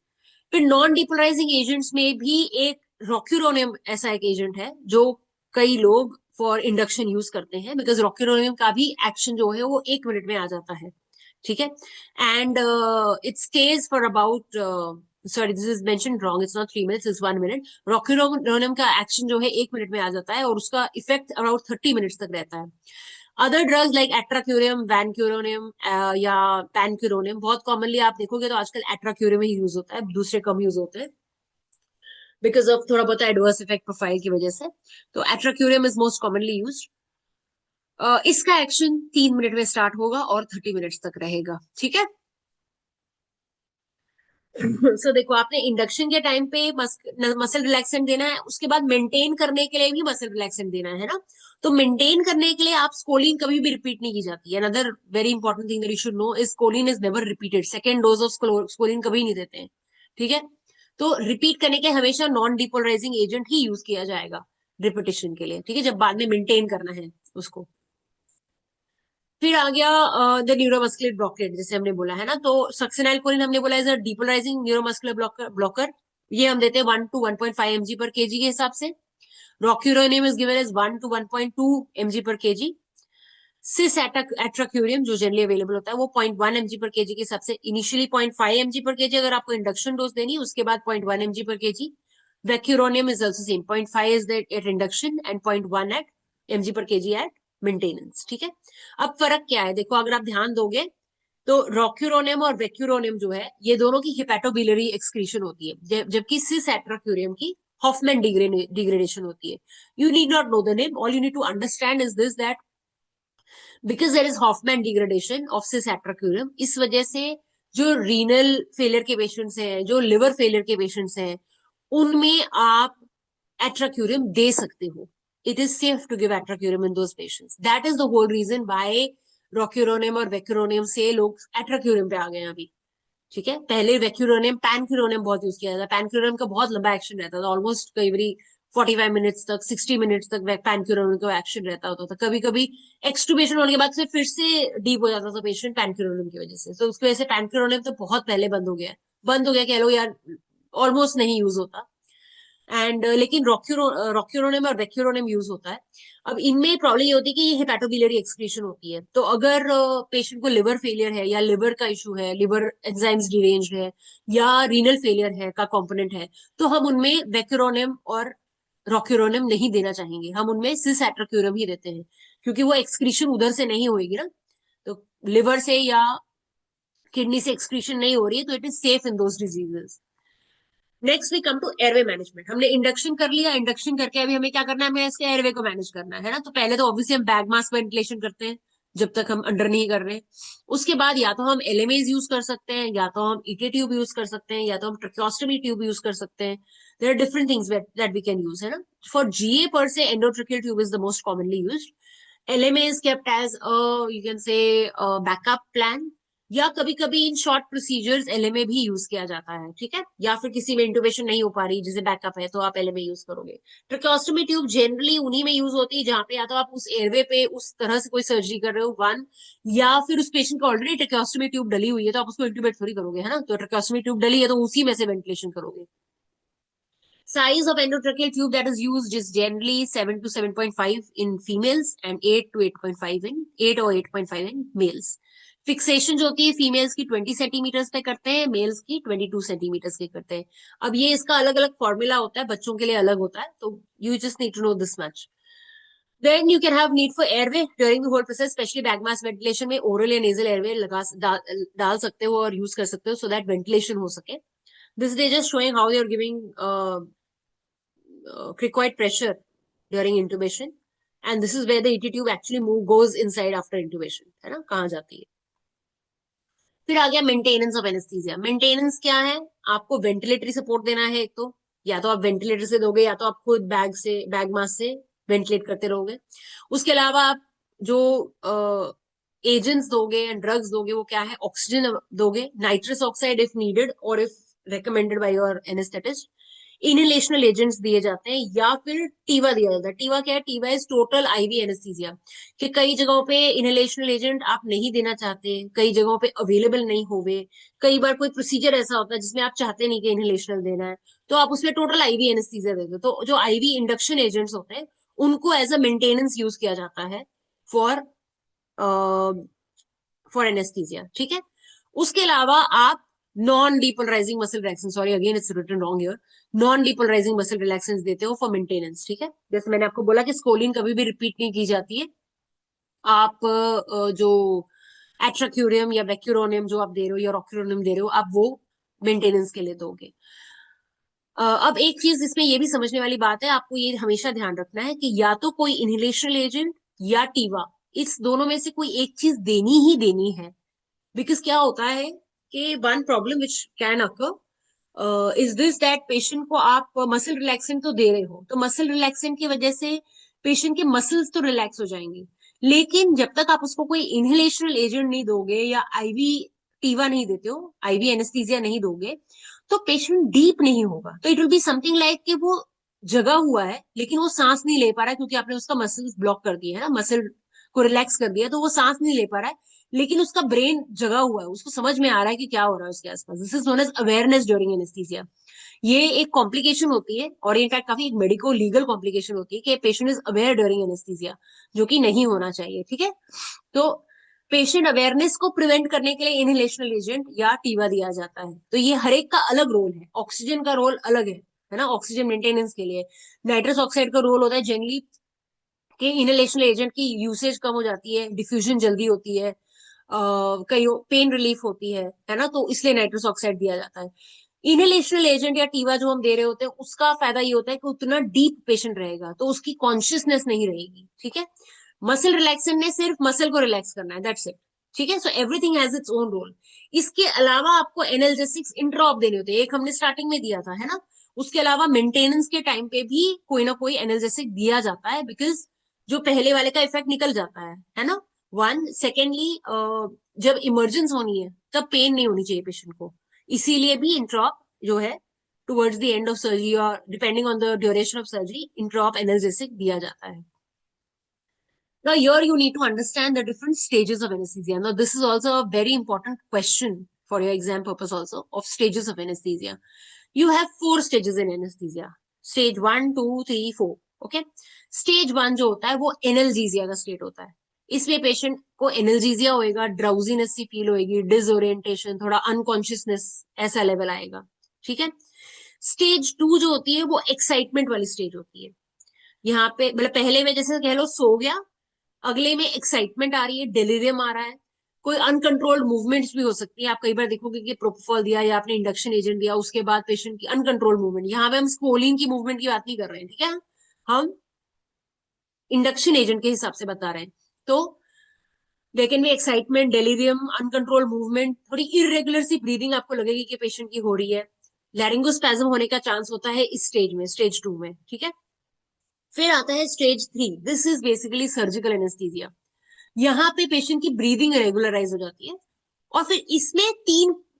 फिर नॉन डिपोलराइजिंग एजेंट्स में भी एक रॉक्यूरोनियम ऐसा एक एजेंट है जो कई लोग फॉर इंडक्शन यूज करते हैं, बिकॉज रॉक्यूरोनियम का भी एक्शन जो है वो 1 मिनट में आ जाता है. ठीक है. And it stage for about, sorry this is mention wrong, it's not 3 minutes, it's 1 minute. रॉक्यूरोनियम का एक्शन जो है 1 मिनट में आ जाता है और उसका इफेक्ट अराउंड 30 minutes तक रहता है. अदर ड्रग्स लाइक एट्राक्यूरियम, वैनक्यूरोनियम या पैनक्यूरोनियम, बहुत कॉमनली आप देखोगे तो आजकल एट्राक्यूरियम ही यूज होता है, दूसरे कम यूज होते हैं बिकॉज ऑफ थोड़ा बहुत एडवर्स इफेक्ट प्रोफाइल की वजह से. तो atracurium is most commonly use. इसका एक्शन 3 मिनट में स्टार्ट होगा और 30 मिनट्स तक रहेगा. ठीक है. सो देखो, आपने इंडक्शन के टाइम पे मसल रिलैक्सेंट देना है, उसके बाद मेंटेन करने के लिए भी मसल रिलैक्सेंट देना है ना. तो मेंटेन करने के लिए आप स्कोलिन कभी भी रिपीट नहीं की जाती है. Another very important thing that you should know is scoline is never repeated. Second dose of scoline कभी नहीं देते हैं. ठीक है. तो रिपीट करने के लिए हमेशा नॉन डिपोलराइजिंग एजेंट ही यूज किया जाएगा रिपीटेशन के लिए. ठीक है. जब बाद में मेंटेन करना है उसको. फिर आ गया द न्यूरोमस्कुलर ब्लॉकेट, जैसे हमने बोला है ना. तो सक्सेनाइलकोलिन हमने बोला is a depolarising neuromuscular blocker. ये हम देते हैं 1 to 1.5 mg पर केजी के हिसाब से. Rocuronium is given as 1 to 1.2 mg per KG. Cisatracurium जो जनरली अवेलेबल होता है वो 0.1 mg पर केजी के हिसाब से. इनिशियली 0.5 mg पर केजी अगर आपको इंडक्शन डोज देनी है, उसके बाद 0.1 mg per KG. Vecuronium is also same, 0.5 is at induction and 0.1 at mg per KG at maintenance. ठीक है. अब फर्क क्या है देखो, अगर आप ध्यान दोगे तो रॉक्यूरोनियम और वैक्यूरोनियम जो है ये दोनों की हिपैटोबिलियरी एक्सक्रीशन होती है, जबकि सिस एट्राक्यूरियम की हॉफमैन डिग्रेडेशन होती है. You need not know the name, all you need to understand is this that because there is Hofmann degradation of cis atracurium, इस वजह से जो रीनल फेलियर के पेशेंट्स हैं, जो लिवर फेलियर के पेशेंट्स हैं, उनमें आप एट्राक्यूरियम दे सकते हो. It is safe to give atracurium in those patients. That is the whole reason why rocuronium और वैक्यूरोनियम से लोग एट्राक्यूरियम पे आ गए हैं अभी. ठीक है. पहले वैक्यूरोनियम पैनक्यूरोनियम बहुत यूज किया जाता है. पैनक्यूरोनियम का बहुत लंबा एक्शन रहता था, ऑलमोस्ट कई बार 45 मिनट्स तक, 60 मिनट्स तक पैनक्यूरोनियम का एक्शन रहता होता था. कभी कभी एक्सटुबेशन होने के बाद से फिर से डीप हो जाता था पेशेंट पैनक्यूरोनियम की वजह से. तो उसकी वजह से पैनक्यूरोनियम तो बहुत पहले बंद हो गया कह लो यार, ऑलमोस्ट नहीं यूज होता. एंड लेकिन रॉक्यूरोनियम और वैक्यूरोनियम यूज होता है. अब इनमें प्रॉब्लम ये होती है कि ये हेपेटोबिलियरी एक्सक्रीशन होती है. तो अगर पेशेंट को लिवर फेलियर है या लिवर का इशू है, लिवर एंजाइम्स डिरेंज्ड है या रीनल फेलियर है का कंपोनेंट है, तो हम उनमें वैक्यूरोनियम और रॉक्यूरोनियम नहीं देना चाहेंगे. हम उनमें सिस एट्रोक्यूरम ही देते हैं क्योंकि वो एक्सक्रीशन उधर से नहीं होगी ना. तो लिवर से या किडनी से एक्सक्रीशन नहीं हो रही है, तो it is safe in those diseases. Next we come to airway management. हमने इंडक्शन कर लिया, इंडक्शन करके अभी हमें क्या करना है, हमें इसके एयरवे को मैनेज करना है ना. तो पहले तो ऑब्वियसली हम बैग मास्क वेंटिलेशन करते हैं जब तक हम अंडर नहीं कर रहे. उसके बाद या तो हम एलएमएज यूज कर सकते हैं, या तो हम ईटी ट्यूब यूज कर सकते हैं, या तो हम ट्रैकियोस्टोमी ट्यूब यूज कर सकते हैं. There are different things that we can use, है ना. For GA per se endotracheal tube is the most commonly used. LMA is kept as you can say backup plan, या कभी कभी इन शॉर्ट प्रोसीजर्स एलएमए भी यूज किया जाता है. ठीक है. या फिर किसी में इंटुबेशन नहीं हो पा रही जिसे बैकअप है, तो आप एलएमए यूज करोगे. ट्रैकियोस्टोमी ट्यूब जनरली उन्हीं में यूज होती है जहां पे या तो आप उस एयरवे पे उस तरह से कोई सर्जरी कर रहे हो, वन, या फिर उस पेशेंट को ऑलरेडी ट्रैकियोस्टोमी ट्यूब डली हुई है तो आप उसको इंटुबेट थोड़ी करोगे, है ना. तो ट्रैकियोस्टोमी ट्यूब डली है तो उसी में से वेंटिलेशन करोगे. Size of endotracheal tube that is used is generally 7 to 7.5 in females and 8 to 8.5 in 8 or 8.5 in males. Fixation जो होती है फीमेल्स की 20 सेंटीमीटर्स पे करते हैं, मेल्स की 22 सेंटीमीटर्स के करते हैं. अब ये इसका अलग अलग फॉर्मूला होता है, बच्चों के लिए अलग होता है, तो you just need to know this much. Then you can have need for airway during the whole process, especially bag mask ventilation में oral या nasal airway डाल सकते हो और यूज कर सकते हो so that ventilation हो सके. This is just showing how they are giving cricoid pressure during intubation, and this is where the ET tube actually goes inside after intubation, है ना, कहाँ जाती है। फिर आ गया मेंटेनेंस ऑफ एनेस्थीसिया। मेंटेनेंस क्या है, आपको वेंटिलेटरी सपोर्ट देना है एक तो, या तो आप वेंटिलेटर से दोगे या तो आप खुद बैग मास्क से वेंटिलेट करते रहोगे। उसके अलावा आप जो एजेंट्स दोगे एंड ड्रग्स दोगे वो क्या है, ऑक्सीजन दोगे, नाइट्रस ऑक्साइड इफ नीडेड और if recommended by your anaesthetist. Inhalational agents दिए जाते हैं या फिर टीवा दिया जाता है। टीवा क्या है, टीवा इज टोटल आईवी एनेस्थीसिया, कि कई जगहों पे इनहेलेशनल एजेंट आप नहीं देना चाहते, कई जगहों पे अवेलेबल नहीं होवे, कई बार कोई प्रोसीजर ऐसा होता है जिसमें आप चाहते नहीं कि इनहेलेशनल देना है, तो आप उसमें टोटल आईवी एनेस्थीसिया देते हो। तो जो आईवी इंडक्शन एजेंट्स होते हैं उनको एज अ मेंटेनेंस यूज किया जाता है फॉर फॉर एनेस्थीसिया, ठीक है। उसके अलावा आप non depolarising muscle relaxants, sorry again it's written wrong here, non depolarising muscle relaxants देते हो फॉर मेंटेनेंस, ठीक है। जैसे मैंने आपको बोला कि स्कोलिन कभी भी रिपीट नहीं की जाती है, आप जो एट्राक्यूरियम या वैक्यूरोनियम जो आप दे रहे हो या रॉक्यूरोनियम दे रहे हो, आप वो मेंटेनेंस के लिए दोगे। अब एक चीज इसमें ये भी समझने वाली बात है, आपको ये हमेशा ध्यान रखना है कि या तो कोई इनहेलेशनल एजेंट या टीवा, इस दोनों में से कोई एक चीज देनी ही देनी है। बिकॉज क्या होता है कि one problem which can occur is this that patient को आप मसल रिलैक्सेंट तो दे रहे हो, तो मसल रिलैक्सेंट की वजह से पेशेंट के मसल्स तो रिलैक्स हो जाएंगे, लेकिन जब तक आप उसको कोई इनहेलेशनल एजेंट नहीं दोगे या आईवी टीवा नहीं देते हो, आईवी एनेस्थीसिया नहीं दोगे, तो पेशेंट डीप नहीं होगा। तो it will be something like कि वो जगा हुआ है लेकिन वो सांस नहीं ले पा रहा है, क्योंकि आपने उसका मसल्स ब्लॉक कर दिया है ना, मसल को रिलैक्स कर दिया, तो वो सांस नहीं ले पा रहा है, लेकिन उसका ब्रेन जगा हुआ है, उसको समझ में आ रहा है कि क्या हो रहा है उसके आसपास। This is known as awareness during anaesthesia. ये एक कॉम्प्लिकेशन होती है और इनफैक्ट काफी एक मेडिको लीगल कॉम्प्लिकेशन होती है कि patient is aware during anaesthesia, जो कि नहीं होना चाहिए, ठीक है। तो पेशेंट अवेयरनेस को प्रिवेंट करने के लिए इनहेलेशनल एजेंट या टीवा दिया जाता है। तो ये हर एक का अलग रोल है, ऑक्सीजन का रोल अलग है ना, ऑक्सीजन मेंटेनेंस के लिए नाइट्रस ऑक्साइड का रोल होता है जनरली कि इनहेलेशनल एजेंट की यूसेज कम हो जाती है, डिफ्यूजन जल्दी होती है, कई पेन रिलीफ होती है ना, तो इसलिए नाइट्रस ऑक्साइड दिया जाता है। इनहेलेशनल एजेंट या टीवा जो हम दे रहे होते हैं उसका फायदा ये होता है कि उतना डीप पेशेंट रहेगा, तो उसकी कॉन्शियसनेस नहीं रहेगी, ठीक है। मसल रिलैक्सेंट ने सिर्फ मसल को रिलैक्स करना है, दैट्स इट, ठीक है। So everything has its own role. इसके अलावा आपको एनाल्जेसिक्स इंट्रॉप देने होते हैं, एक हमने स्टार्टिंग में दिया था, है ना। उसके अलावा मेंटेनेंस के टाइम पे भी कोई ना कोई एनाल्जेसिक दिया जाता है, बिकॉज जो पहले वाले का इफेक्ट निकल जाता है ना। वन सेकेंडली, जब इमरजेंस होनी है तब पेन नहीं होनी चाहिए पेशेंट को, इसीलिए भी इंट्रॉप जो है towards the end of surgery और depending on the duration of surgery intraop analgesic दिया जाता है। Now, here you need to understand the different stages of anesthesia. Now, this is also a very important question for your exam purpose also of stages of anesthesia. You have 4 stages in anesthesia. Stage 1, 2, 3, 4. Okay. Stage 1 जो होता है वो एनल्जीजिया का स्टेट होता है। इसमें पेशेंट को एनल्जीजिया होएगा, ड्राउजीनेस सी फील होएगी, डिसओरिएंटेशन, थोड़ा अनकॉन्शियसनेस ऐसा लेवल आएगा, ठीक है। स्टेज 2 जो होती है वो एक्साइटमेंट वाली स्टेज होती है। यहाँ पे मतलब पहले में जैसे कह लो सो गया, अगले में एक्साइटमेंट आ रही है, डेलीरियम आ रहा है, कोई अनकंट्रोल्ड मूवमेंट्स भी हो सकती है। आप कई बार देखोगे कि प्रोपोफॉल दिया या आपने इंडक्शन एजेंट दिया, उसके बाद पेशेंट की अनकंट्रोल्ड मूवमेंट, यहाँ पे हम स्कोलिन की मूवमेंट की बात नहीं कर रहे हैं, ठीक है, हम इंडक्शन एजेंट के हिसाब से बता रहे हैं। तो there can be excitement, delirium, uncontrolled movement, थोड़ी इरेगुलर सी ब्रीदिंग आपको लगेगी कि पेशेंट की हो रही है, लैरिंगोस्पैज्म होने का चांस होता है इस स्टेज में, स्टेज 2 में, ठीक है। फिर आता है stage 3, this is basically surgical anaesthesia. यहाँ पे पेशेंट की ब्रीदिंग रेगुलराइज हो जाती है, और फिर इसमें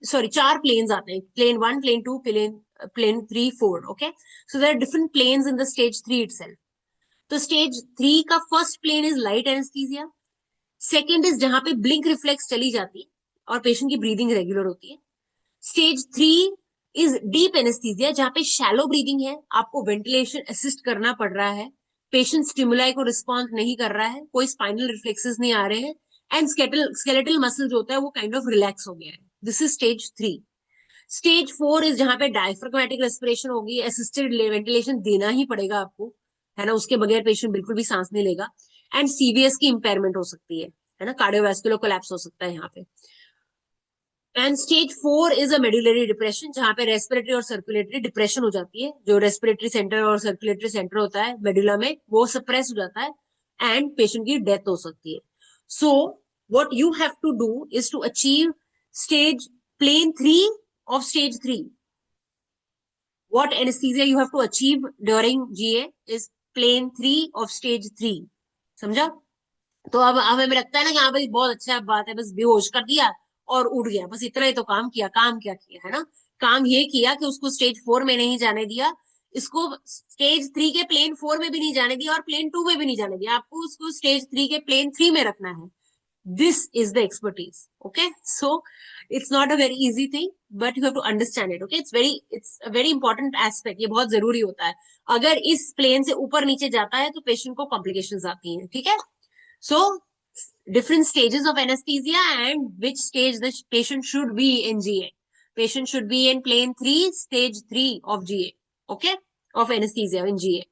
4 प्लेन्स आते हैं, plane 1, plane 2, plane 3, 4, okay. So there are different planes in the stage 3 itself. तो स्टेज 3 का first plane is light anaesthesia, second is जहां पे ब्लिंक रिफ्लेक्स चली जाती है और पेशेंट की ब्रीदिंग रेगुलर होती है। स्टेज 3 इज डीप एनेस्थीसिया, जहां पे शैलो ब्रीदिंग है, आपको वेंटिलेशन असिस्ट करना पड़ रहा है, पेशेंट स्टिमुलाई को रिस्पॉन्ड नहीं कर रहा है, कोई स्पाइनल रिफ्लेक्सेस नहीं आ रहे हैं, एंड स्केलेटल मसल जो होता है वो काइंड ऑफ रिलैक्स हो गया है। This is stage 3। Stage 4 is जहां पे डायफ्राग्मेटिक रेस्पिरेशन होगी, असिस्टेड वेंटिलेशन देना ही पड़ेगा आपको, है ना, उसके बगैर पेशेंट बिल्कुल भी सांस नहीं लेगा, एंड सीवीएस की इंपेयरमेंट हो सकती है ना, कार्डियोवैस्कुलर कोलैप्स हो सकता है यहाँ पे। And stage 4 is a medullary depression, जहां पे रेस्पिरेटरी और सर्कुलेटरी डिप्रेशन हो जाती है। जो रेस्पिरेटरी सेंटर और सर्कुलेटरी सेंटर होता है मेडुला में, वो सप्रेस हो जाता है एंड पेशेंट की डेथ हो सकती है। So what you have to do is to achieve stage plane 3 of stage 3. What anesthesia you have to achieve during GA is plane 3 of stage 3. समझा? तो अब हमें लगता है ना कि हाँ भाई बहुत अच्छा बात है, बस बेहोश कर दिया और उड़ गया, बस इतना ही तो काम किया। काम क्या किया है ना? काम ये किया कि उसको स्टेज 4 में नहीं जाने दिया, इसको स्टेज 3 के प्लेन 4 में भी नहीं जाने दिया और प्लेन 2 में भी नहीं जाने दिया। आपको उसको स्टेज 3 के प्लेन 3 में रखना है। This is the expertise. Okay, so it's not a very easy thing, but you have to understand it. Okay, it's a very important aspect. ये बहुत जरूरी होता है। अगर इस प्लेन से ऊपर नीचे जाता है तो पेशेंट को कॉम्प्लिकेशंस आती हैं। ठीक है, so different stages of anesthesia and which stage the patient should be in GA. Patient should be in plane 3, stage 3 of GA. Okay, of anesthesia in GA.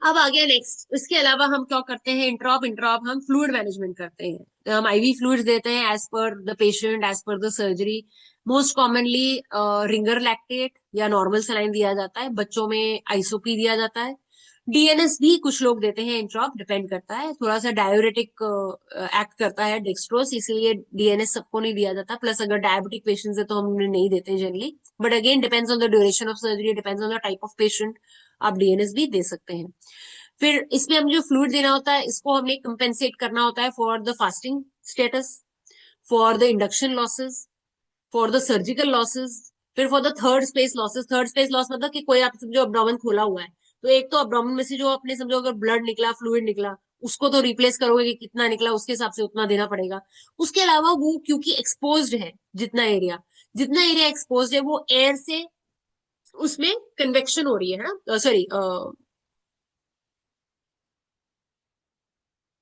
अब आ गया नेक्स्ट। इसके अलावा हम क्या करते हैं? इंट्रॉप इंट्रॉप हम फ्लूइड मैनेजमेंट करते हैं। तो हम आईवी फ्लूइड्स देते हैं as per the patient, as per the surgery. Most commonly Ringer lactate या नॉर्मल सलाइन दिया जाता है। बच्चों में आइसोपी दिया जाता है। डीएनएस भी कुछ लोग देते हैं। इंट्रॉप डिपेंड करता है, थोड़ा सा डायोरेटिक एक्ट करता है डेक्सट्रोस, इसलिए डीएनएस सबको नहीं दिया जाता। प्लस अगर डायबिटिक पेशेंट है तो हम उन्हें नहीं देते generally, but again depends on the duration of surgery, depends on the type of patient, आप डीएनएस भी दे सकते हैं। फिर इसमें हम जो फ्लूइड देना होता है, इसको हमने कंपेंसेट करना होता है for the fasting status, for the induction losses, for the surgical losses, फिर for the third space losses. Third space loss मतलब कि कोई आप समझो अब्डोमेन खोला हुआ है, तो एक तो अब्डोमेन में से जो अपने समझो अगर ब्लड निकला, फ्लूइड निकला, उसको तो रिप्लेस करोगे कि कितना निकला उसके हिसाब से उतना देना पड़ेगा। उसके अलावा वो क्योंकि एक्सपोज्ड है, जितना एरिया एक्सपोज्ड है वो एयर से उसमें कन्वेक्शन हो रही है ना, सॉरी,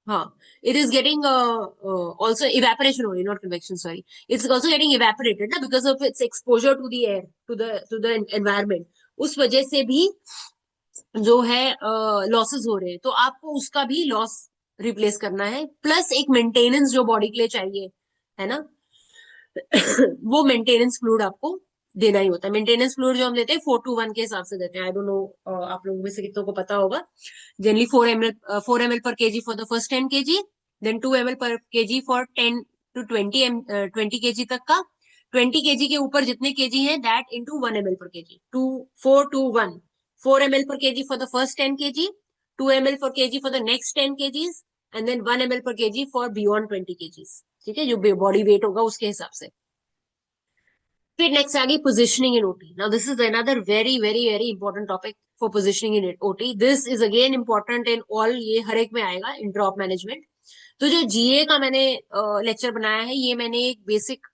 हाँ, it is getting also evaporation only, not convection, sorry. It's also getting evaporated ना because of its exposure to the air, to the environment. उस वजह से भी जो है लॉसेस हो रहे हैं, तो आपको उसका भी लॉस रिप्लेस करना है। प्लस एक मेंटेनेंस जो बॉडी के लिए चाहिए, है ना, वो मेंटेनेंस फ्लूइड आपको देना ही होता है। मेंटेनेंस फ्लूइड जो हम देते हैं 4:1 के हिसाब से देते हैं। आई डोंट नो आप लोगों में से कितनों को पता होगा। Generally 4 ml per kg for the first 10 kg, then 2 ml per kg for 10 to 20 kg तक का। 20 kg के ऊपर जितने केजी है that into 1 ml per kg, 4:1। 4 ml per kg for the first 10 kg, 2 ml per kg for the next 10 kgs, and then 1 ml per kg for beyond 20 kgs। ठीक है, जो बॉडी वेट होगा उसके हिसाब से। फिर नेक्स्ट आ गई positioning in OT. Now this is another very very very important topic for positioning in OT. This is again important in all, ये हर एक में आएगा इन ड्रॉप मैनेजमेंट। तो जो जीए का मैंने लेक्चर बनाया है, ये मैंने एक basic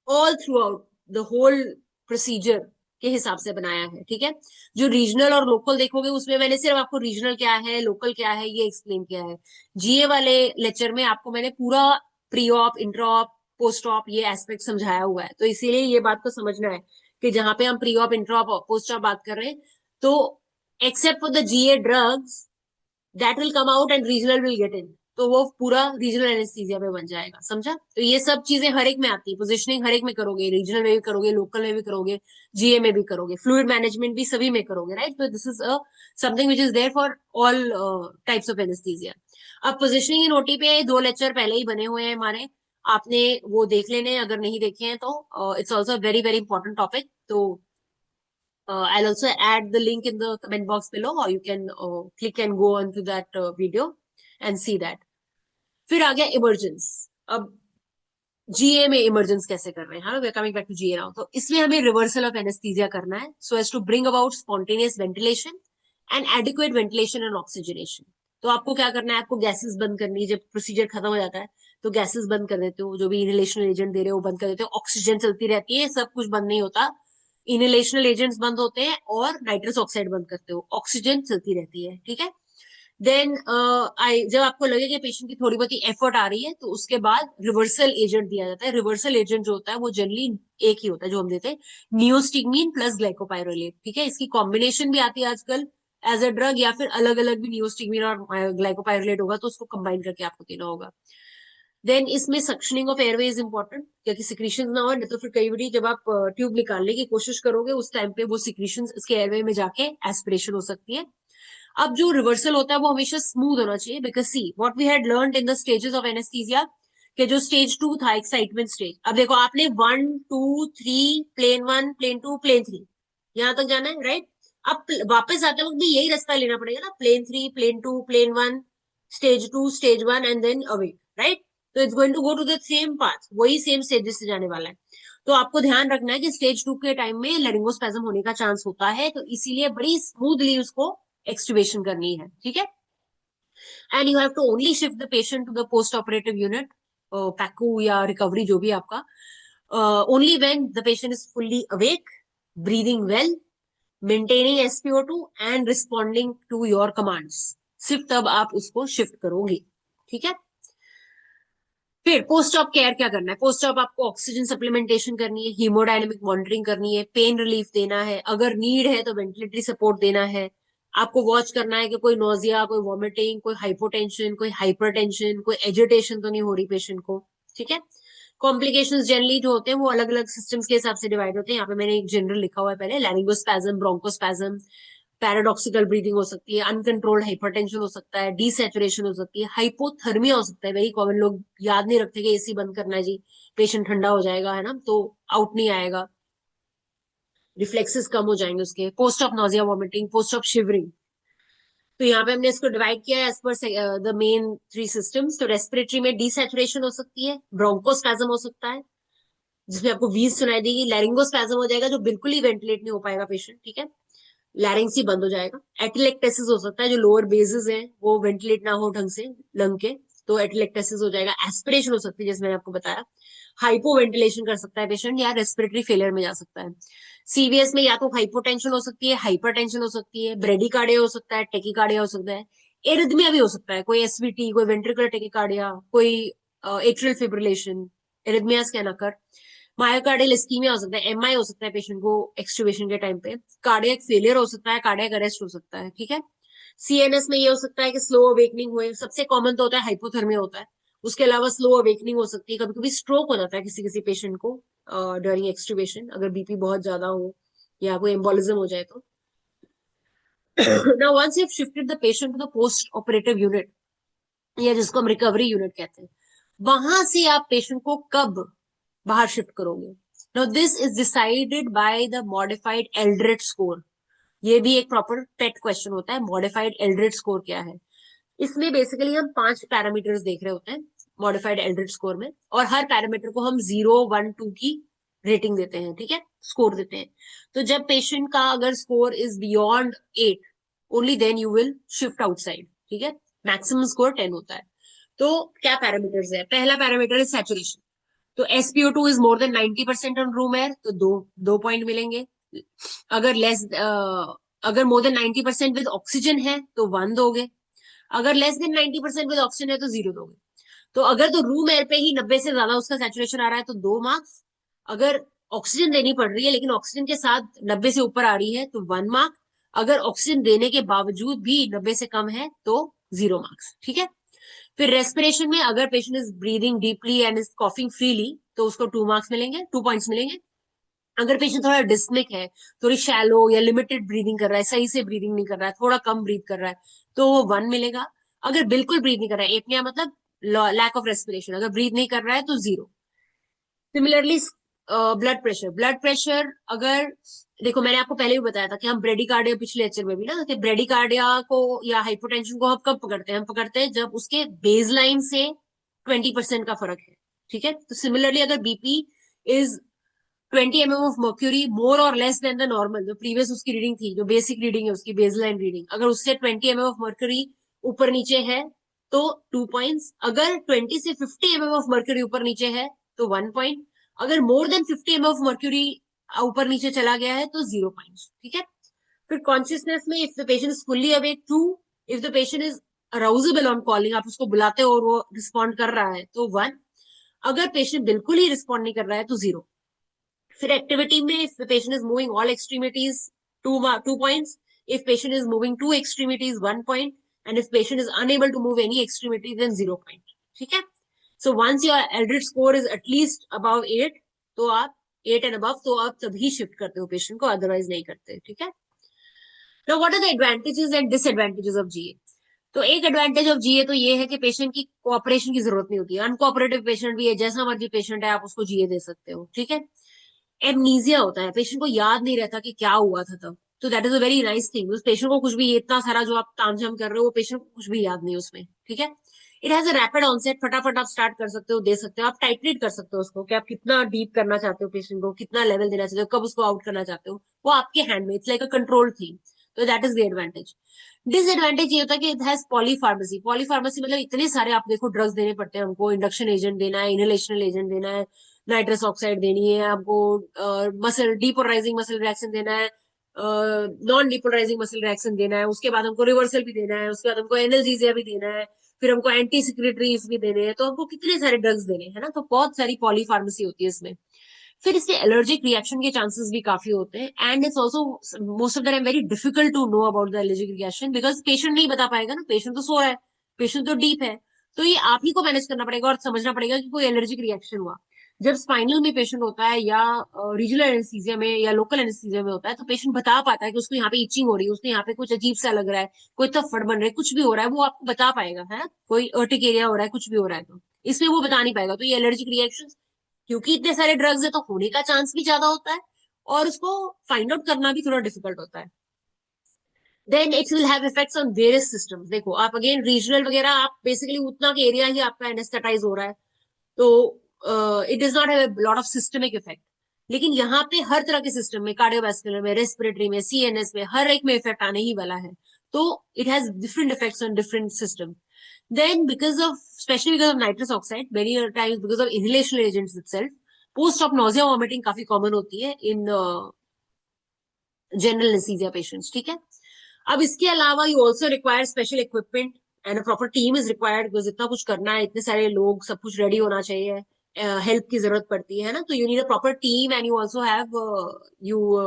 all throughout the whole procedure के हिसाब से बनाया है। ठीक है, जो रीजनल और लोकल देखोगे उसमें मैंने सिर्फ आपको रीजनल क्या है, लोकल क्या है, ये एक्सप्लेन किया है। जीए वाले लेक्चर में आपको मैंने पूरा pre op, intra op, post op ये एस्पेक्ट समझाया हुआ है। तो इसीलिए ये बात को समझना है कि जहां पे हम pre op, intra op, post op बात कर रहे हैं, तो except for the GA drugs that will come out and regional will get in, तो वो पूरा रीजनल एनेस्थीसिया में बन जाएगा। समझा? तो ये सब चीजें हर एक में आती है। पोजिशनिंग हर एक में करोगे, रीजनल में भी करोगे, लोकल में भी करोगे, जीए में भी करोगे, फ्लूइड मैनेजमेंट भी सभी में करोगे, राइट? तो this is something which is there for all types of anaesthesia. अब पोजिशनिंग इन ओटी पे 2 लेक्चर पहले ही बने हुए हैं हमारे, आपने वो देख लेने, अगर नहीं देखे हैं तो it's also very very important topic. तो I'll also add the link in the comment box below, or you can click and go on to that video and see that. फिर आ गया इमरजेंस। अब जीए में इमरजेंस कैसे कर रहे हैं? हाँ, we are coming back to GA now. तो इसमें हमें रिवर्सल ऑफ एनेस्थीसिया करना है so as to bring about spontaneous ventilation and adequate ventilation and oxygenation. तो आपको क्या करना है? आपको गैसेस बंद करनी है। जब प्रोसीजर खत्म हो जाता है तो गैसेस बंद कर देते हो, जो भी इनहेलेशनल एजेंट दे रहे हो बंद कर देते हो, ऑक्सीजन चलती रहती है, सब कुछ बंद नहीं होता। इनहेलेशनल एजेंट्स बंद होते हैं और नाइट्रस ऑक्साइड बंद करते हो, ऑक्सीजन चलती रहती है। ठीक है, देन जब आपको लगे कि पेशेंट की थोड़ी बहुत ही एफर्ट आ रही है तो उसके बाद रिवर्सल एजेंट दिया जाता है। रिवर्सल एजेंट जो होता है वो जनरली एक ही होता है जो हम देते हैं, नियोस्टिगमीन प्लस ग्लाइकोपाइरोलेट। ठीक है, इसकी कॉम्बिनेशन भी आती है आजकल एज अ ड्रग, या फिर अलग अलग भी नियोस्टिगमीन और ग्लाइकोपाइरोलेट होगा तो उसको कंबाइन करके आपको देना होगा। देन इसमें suctioning of airway is important, क्योंकि सिक्रीशन ना हो, नहीं तो फिर कई बार जब आप ट्यूब निकालने की कोशिश करोगे उस टाइम पे वो सिक्रीशन इसके एयरवे में जाके एस्पिरेशन हो सकती है। अब जो रिवर्सल होता है वो हमेशा स्मूथ होना चाहिए, because see what we had learned in the stages of anaesthesia, कि जो स्टेज 2 था एक्साइटमेंट स्टेज, अब देखो आपने 1 2 3 प्लेन 1 प्लेन 2 प्लेन 3 यहां तक जाना है, राइट? अब वापस आते वक्त भी यही रास्ता लेना पड़ेगा ना, plane 3 plane 2 plane 1 stage 2 stage 1 and then away, right? तो it's going to go to the same path, वही सेम स्टेजेस से जाने वाला है। तो आपको ध्यान रखना है कि स्टेज 2 के टाइम में लेरिंगोस्पेजम होने का चांस होता है, तो इसीलिए बड़ी स्मूथली उसको एक्सट्यूबेशन करनी है, ठीक है? And you have to only shift the patient to the post operative unit, PACU या रिकवरी जो भी आपका, only when the patient is fully awake, breathing well, maintaining SpO2 and responding to your commands, सिर्फ तब आप उसको शिफ्ट करोगे, ठीक है? फिर पोस्ट ऑप केयर क्या करना है? पोस्ट ऑप आपको ऑक्सीजन सप्लीमेंटेशन करनी है, हीमोडायनेमिक मॉनिटरिंग करनी है, पेन रिलीफ देना है, अगर नीड है तो वेंटिलेटरी सपोर्ट देना है। आपको वॉच करना है कि कोई नोजिया, कोई वॉमिटिंग, कोई हाइपोटेंशन, कोई हाइपरटेंशन, कोई एजिटेशन तो नहीं हो रही पेशेंट को, ठीक है? कॉम्प्लिकेशंस जनरली जो होते हैं वो अलग अलग सिस्टम्स के हिसाब से डिवाइड होते हैं। यहाँ पे मैंने एक जनरल लिखा हुआ है पहले, लैरिंगोस्पैज्म, ब्रोंकोस्पैज्म, पैराडॉक्सिकल ब्रीदिंग हो सकती है, अनकंट्रोल्ड हाइपरटेंशन हो सकता है, डीसैचुरेशन हो सकती है, हाइपोथर्मिया हो सकता है, वेरी कॉमन, लोग याद नहीं रखते कि एसी बंद करना है जी, पेशेंट ठंडा हो जाएगा, है ना, तो आउट नहीं आएगा, रिफ्लेक्सेस कम हो जाएंगे उसके, post of nausea vomiting, post of shivering. तो यहाँ पे हमने इसको डिवाइड किया है as per the main 3 systems. तो रेस्पिरेटरी में डीसैचुरेशन हो सकती है, ब्रोंकोस्पैज्म हो सकता है जिसमें आपको वीज सुनाई देगी, लैरिंगोस्पैज्म हो जाएगा जो बिल्कुल ही वेंटिलेट नहीं हो पाएगा पेशेंट, ठीक है, लैरिंग्स ही बंद हो जाएगा। एटिलेक्टेसिस हो सकता है, जो लोअर बेसिस है वो वेंटिलेट ना हो ढंग से लंग के, तो एटिलेक्टेसिस हो जाएगा। एस्पिरेशन हो सकती है जैसे मैंने आपको बताया, हाइपो वेंटिलेशन कर सकता है पेशेंट, या रेस्पिरेटरी फेलियर में जा सकता है। सीवीएस में या तो हाइपोटेंशन हो सकती है, हाइपरटेंशन हो सकती है, ब्रेडिकार्डिया हो सकता है, टेकिकार्डिया हो सकता है, एरिथमिया भी हो सकता है, कोई एसवीटी, कोई वेंट्रिकुलर टेकिकार्डिया, कोई एट्रियल फिब्रिलेशन, एरिथमियास क्या ना कर, मायोकार्डियल इस्कीमिया हो सकता है, एमआई हो सकता है पेशेंट को एक्सट्यूबेशन के टाइम पे, कार्डियक फेलियर हो सकता है, कार्डियक अरेस्ट हो सकता है, ठीक है? सीएनएस में ये हो सकता है कि स्लो अवेकनिंग हुए, सबसे कॉमन तो होता है हाइपोथर्मिया होता है, उसके अलावा स्लो अवेकनिंग हो सकती है, कभी कभी स्ट्रोक हो जाता है किसी किसी पेशेंट को ड्यूरिंग एक्सट्यूबेशन, अगर बीपी बहुत ज्यादा हो या कोई एम्बोलिज्म हो जाए तो। Now once you have shifted the patient to the post operative unit, या जिसको हम रिकवरी यूनिट कहते हैं, वहां से आप पेशेंट को कब बाहर शिफ्ट करोगे? Now this is decided by the modified Aldrete score. ये भी एक प्रॉपर पेट क्वेश्चन होता है, मॉडिफाइड एल्ड्रेट स्कोर क्या है? इसमें बेसिकली हम 5 पैरामीटर्स देख रहे होते हैं मॉडिफाइड एल्ड्रेट स्कोर में, और हर पैरामीटर को हम 0 1 2 की रेटिंग देते हैं, ठीक है, स्कोर देते हैं। तो जब पेशेंट का अगर score is beyond 8, only then you will shift outside, ठीक है? मैक्सिमम स्कोर 10 होता है। तो क्या पैरामीटर्स है? पहला पैरामीटर इज सैचुरेशन। तो SpO2 is more than 90% on room air, तो दो पॉइंट मिलेंगे। अगर अगर मोर देन 90% विद ऑक्सीजन है तो 1 दोगे, अगर लेस देन 90% विद ऑक्सीजन है तो 0 दोगे। तो अगर तो रूम एयर पे ही 90 से ज्यादा उसका सैचुरेशन आ रहा है तो 2 मार्क्स, अगर ऑक्सीजन देनी पड़ रही है लेकिन ऑक्सीजन के साथ 90 से ऊपर आ रही है तो 1 मार्क, अगर ऑक्सीजन देने के बावजूद भी 90 से कम है तो 0 मार्क्स, ठीक है? फिर रेस्पिरेशन में अगर patient is breathing deeply and is coughing freely तो उसको 2 मार्क्स मिलेंगे, 2 पॉइंट्स मिलेंगे। अगर पेशेंट थोड़ा डिस्मिक है, थोड़ी शैलो या लिमिटेड ब्रीदिंग कर रहा है, सही से ब्रीदिंग नहीं कर रहा है, थोड़ा कम ब्रीथ कर रहा है, तो वो 1 मिलेगा। अगर बिल्कुल ब्रीथ नहीं कर रहा है, एपनिया मतलब लैक ऑफ रेस्पिरेशन, अगर ब्रीथ नहीं कर रहा है तो 0। सिमिलरली ब्लड प्रेशर अगर, देखो मैंने आपको पहले भी बताया था कि हम ब्रेडिकार्डिया, पिछले लेक्चर में भी ना, कि ब्रेडिकार्डिया को या हाइपोटेंशन को हम कब पकड़ते हैं? हम पकड़ते हैं जब उसके बेसलाइन से 20% का फर्क है, ठीक है? तो सिमिलरली अगर BP is 20 mm of mercury more और लेस देन द नॉर्मल, जो प्रीवियस उसकी रीडिंग थी, जो बेसिक रीडिंग है उसकी, बेसलाइन रीडिंग, अगर उससे 20 mm ऑफ मर्क्यूरी ऊपर नीचे है तो 2 पॉइंट्स, अगर 20 से 50 mm ऑफ मर्क्यूरी ऊपर नीचे है तो 1 पॉइंट, अगर more than 50 mm of mercury ऊपर नीचे चला गया है तो 0 पॉइंट्स, ठीक है? फिर कॉन्शियसनेस में if the patient is fully awake 2, if the patient is arousable on calling, आप उसको बुलाते हो और वो रिस्पॉन्ड कर रहा है तो 1, अगर पेशेंट बिल्कुल ही रिस्पॉन्ड नहीं कर रहा है तो 0। फिर एक्टिविटी में if the patient is moving all extremities, 2 points, if patient is moving 2 extremities 1 point, and if patient is unable to move any extremity then 0 point, ठीक है? So once your already score is at least above 8, तो आप 8 एंड अबव, तो आप तभी शिफ्ट करते हो पेशेंट को, अदरवाइज नहीं करते, ठीक है। Now what are the advantages and disadvantages of GA? तो एक एडवांटेज ऑफ जीए तो ये है कि पेशेंट की कोऑपरेशन की जरूरत नहीं होती है। अनकोऑपरेटिव पेशेंट भी है, जैसा मर्जी पेशेंट है, आप उसको जीए दे सकते हो, ठीक है। एमनीजिया होता है, पेशेंट को याद नहीं रहता कि क्या हुआ था तब, तो that is a very nice thing. उस पेशेंट को कुछ भी, इतना सारा जो आप तामझाम कर रहे हो, वो पेशेंट को कुछ भी याद नहीं उसमें, ठीक है। It has a rapid onset, फटाफट आप स्टार्ट कर सकते हो, दे सकते हो, आप टाइट्रेट कर सकते हो उसको, कि आप कितना डीप करना चाहते हो पेशेंट को, कितना लेवल देना चाहते हो, कब उसको आउट करना चाहते हो, वो आपके हैंड में, it's like a control thing. तो that is the advantage. Disadvantage ये होता है कि इट हैज पॉलीफार्मेसी। पॉलीफार्मेसी मतलब इतने सारे आप देखो ड्रग्स देने पड़ते हैं हमको, इंडक्शन एजेंट देना है, इनहेलेशनल एजेंट देना है, नाइट्रस ऑक्साइड देनी है आपको, मसल डीपोलराइजिंग मसल रिएक्शन देना है, नॉन डीपोलराइजिंग मसल रिएक्शन देना है, उसके बाद हमको रिवर्सल भी देना है, उसके बाद हमको एनर्जीजिया भी देना है, फिर हमको एंटी सिक्रेटरीज भी देने हैं, तो हमको कितने सारे ड्रग्स देने हैं ना, तो बहुत सारी पॉलीफार्मेसी होती है इसमें। फिर इससे एलर्जिक रिएक्शन के चांसेस भी काफी होते हैं, and it's also most of the time very difficult to know about the allergic reaction, because patient नहीं बता पाएगा ना, पेशेंट तो सो रहा है, पेशेंट तो डीप है, तो ये आप ही को मैनेज करना पड़ेगा और समझना पड़ेगा कि कोई एलर्जिक रिएक्शन हुआ। जब स्पाइनल में पेशेंट होता है या रीजनल एनेस्थीसिया में या लोकल एनेस्थीसिया में होता है, तो पेशेंट बता पाता है कि उसको यहाँ पे इचिंग हो रही है, उसको यहाँ पे कुछ अजीब सा लग रहा है, कोई थप्पड़ बन रहा है, कुछ भी हो रहा है, वो आपको बता पाएगा, है ना, कोई अर्टिकेरिया हो रहा है, कुछ भी हो रहा है, तो इसमें वो बता नहीं पाएगा। तो ये एलर्जिक रिएक्शन, क्योंकि इतने सारे ड्रग्स है, तो होने का चांस भी ज्यादा होता है, और उसको फाइंड आउट करना भी थोड़ा डिफिकल्ट होता है। Then it will have effects on various systems. देखो आप अगेन रीजनल वगैरह, आप बेसिकली उतना के एरिया ही आपका एनेस्थेटाइज हो रहा है, तो it does not have lot of systemic effect. लेकिन यहाँ पे हर तरह के सिस्टम में, कार्डियोवैस्कुलर में, रेस्पिरेटरी में, सीएनएस में, हर एक में इफेक्ट आने ही वाला है। तो it has different effects on different system. Then because of, especially because of nitrous oxide, many times because of inhalational agents itself, post op nausea vomiting काफी कॉमन होती है इन जनरल एनेस्थीसिया पेशेंट्स, ठीक है। अब इसके अलावा you also require special equipment and a proper team is required, because इतना कुछ करना है, इतने सारे लोग, सब कुछ रेडी होना चाहिए, हेल्प की जरूरत पड़ती है ना, तो you need a proper team and you also have, you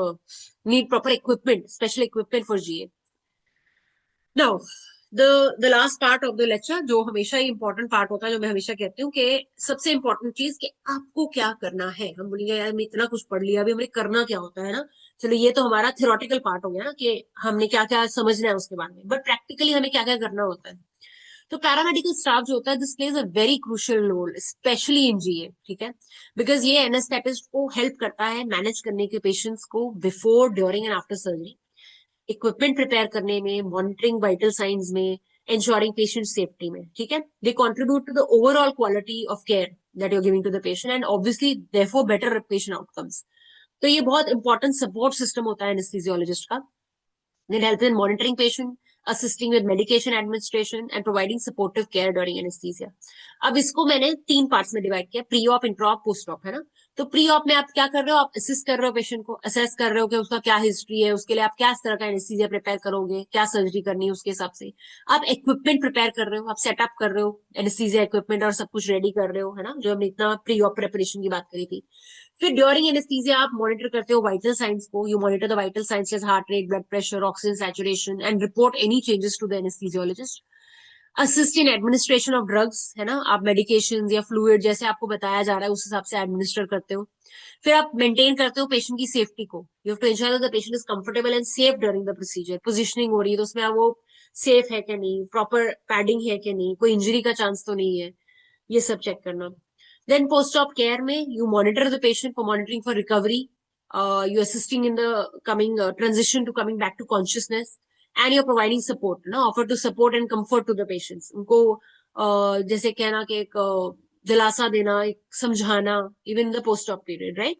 need proper equipment, special equipment for GA. Now the last part of the lecture, जो हमेशा ही इंपॉर्टेंट पार्ट होता है, जो मैं हमेशा कहती हूँ कि सबसे इंपॉर्टेंट चीज कि आपको क्या करना है। हम बोलेंगे यार हमने इतना कुछ पढ़ लिया, अभी हमें करना क्या होता है ना। चलो ये तो हमारा थियोरेटिकल पार्ट हो गया ना, कि हमने क्या क्या समझना है उसके बारे में, बट प्रैक्टिकली हमें क्या क्या करना होता है। तो पैरामेडिकल स्टाफ जो होता है, this plays a very crucial role, specially in GA, ठीक है, बिकॉज ये एनेस्थेटिस्ट को हेल्प करता है मैनेज करने के पेशेंट्स को before, during and after surgery, equipment prepare करने में, मॉनिटरिंग वाइटल साइंस में, ensuring patient safety में, ठीक है। They contribute to the overall quality of care that you're giving to the patient and obviously therefore better patient outcomes. तो ये बहुत इंपॉर्टेंट सपोर्ट सिस्टम होता है एनेस्थीसियोलॉजिस्ट का। It helps in monitoring patient, assisting with medication administration and providing supportive care during anesthesia. अब इसको मैंने 3 पार्ट्स में डिवाइड किया, pre op, intra op, post op, है ना। तो प्री ऑप में आप क्या कर रहे हो, आप असिस्ट कर रहे हो पेशेंट को, असेस कर रहे हो कि उसका क्या हिस्ट्री है, उसके लिए आप क्या तरह का एनेस्थीसिया प्रिपेयर करोगे, क्या सर्जरी करनी है, उसके हिसाब से आप इक्विपमेंट प्रिपेयर कर रहे हो, आप सेटअप कर रहे हो एनेस्थीसिया इक्विपमेंट और सब कुछ रेडी कर रहे हो, है ना, जो हमने इतना प्री ऑप प्रेपरेशन की बात करी थी। फिर ड्यूरिंग एनेस्थीसिया आप मॉनिटर करते हो वाइटल साइंस को, you monitor the vital signs जैसे heart rate, blood pressure, oxygen saturation, and report any changes to the anaesthesiologist. Assist in administration of drugs, है ना, आप मेडिकेशन या फ्लूइड जैसे आपको बताया जा रहा है उस हिसाब से एडमिनिस्टर करते हो। फिर आप मेंटेन करते हो पेशेंट की सेफ्टी को, you have to ensure the patient is comfortable and safe during the procedure. Positioning हो रही है तो उसमें वो सेफ है कि नहीं, प्रॉपर पैडिंग है कि नहीं, कोई इंजरी का चांस तो नहीं है, ये सब चेक करना। Then post-op care में you monitor the patient for monitoring for recovery, you assisting in the coming transition to coming back to consciousness, and you're providing support, ना, offer to support and comfort to the patients. उनको जैसे कहना कि एक दिलासा देना, एक समझाना, even in the post-op period, right?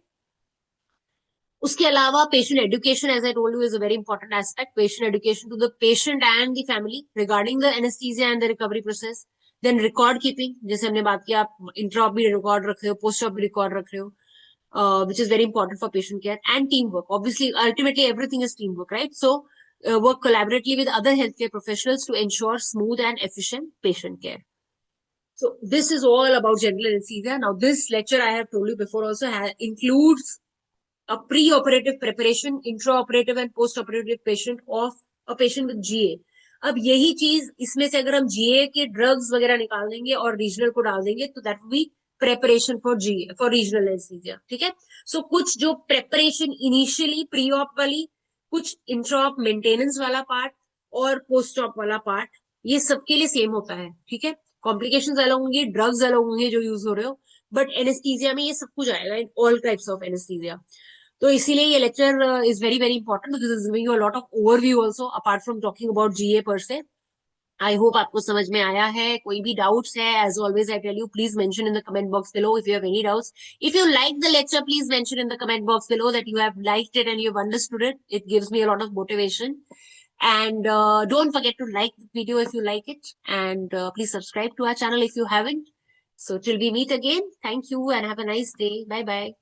उसके अलावा patient education, as I told you, is a very important aspect, patient education to the patient and the family regarding the anaesthesia and the recovery process. Then record keeping, जैसे हमने बात किया, आप इंट्रा भी रिकॉर्ड रख रहे हो, पोस्ट ऑप भी रिकॉर्ड रख रहे हो, which is very important for patient care, and teamwork. Obviously, ultimately, everything is teamwork, right? So, work collaboratively with other healthcare professionals to ensure smooth and efficient patient care. So, this is all about general anesthesia. Now, this lecture I have told you before also includes a pre-operative preparation, intra-operative and post-operative patient of a patient with GA. अब यही चीज इसमें से अगर हम जीए के ड्रग्स वगैरह निकाल देंगे और रीजनल को डाल देंगे तो that will be preparation for GA for regional anaesthesia, ठीक है। सो कुछ जो प्रेपरेशन इनिशियली प्री ऑप वाली, कुछ इंट्रा ऑप मेंटेनेंस वाला पार्ट और पोस्ट ऑप वाला पार्ट, ये सबके लिए सेम होता है, ठीक है। कॉम्प्लिकेशंस अलग होंगी, ड्रग्स अलग होंगे जो यूज हो रहे हो, बट एनेस्थीसिया में ये सब कुछ आएगा in all types of anaesthesia. तो इसीलिए ये lecture is very very important because is giving you a lot of overview also apart from talking about GA per se. I hope आपको समझ में आया है। कोई भी डाउट्स है, as always I tell you, please mention in the comment box below if you have any doubts. If you like the lecture, please mention in the comment box below that you have liked it and you have understood it. It gives me a lot of motivation. And don't forget to like the video if you like it. And please subscribe to our channel if you haven't. So till we meet again, thank you and have a nice day. Bye bye.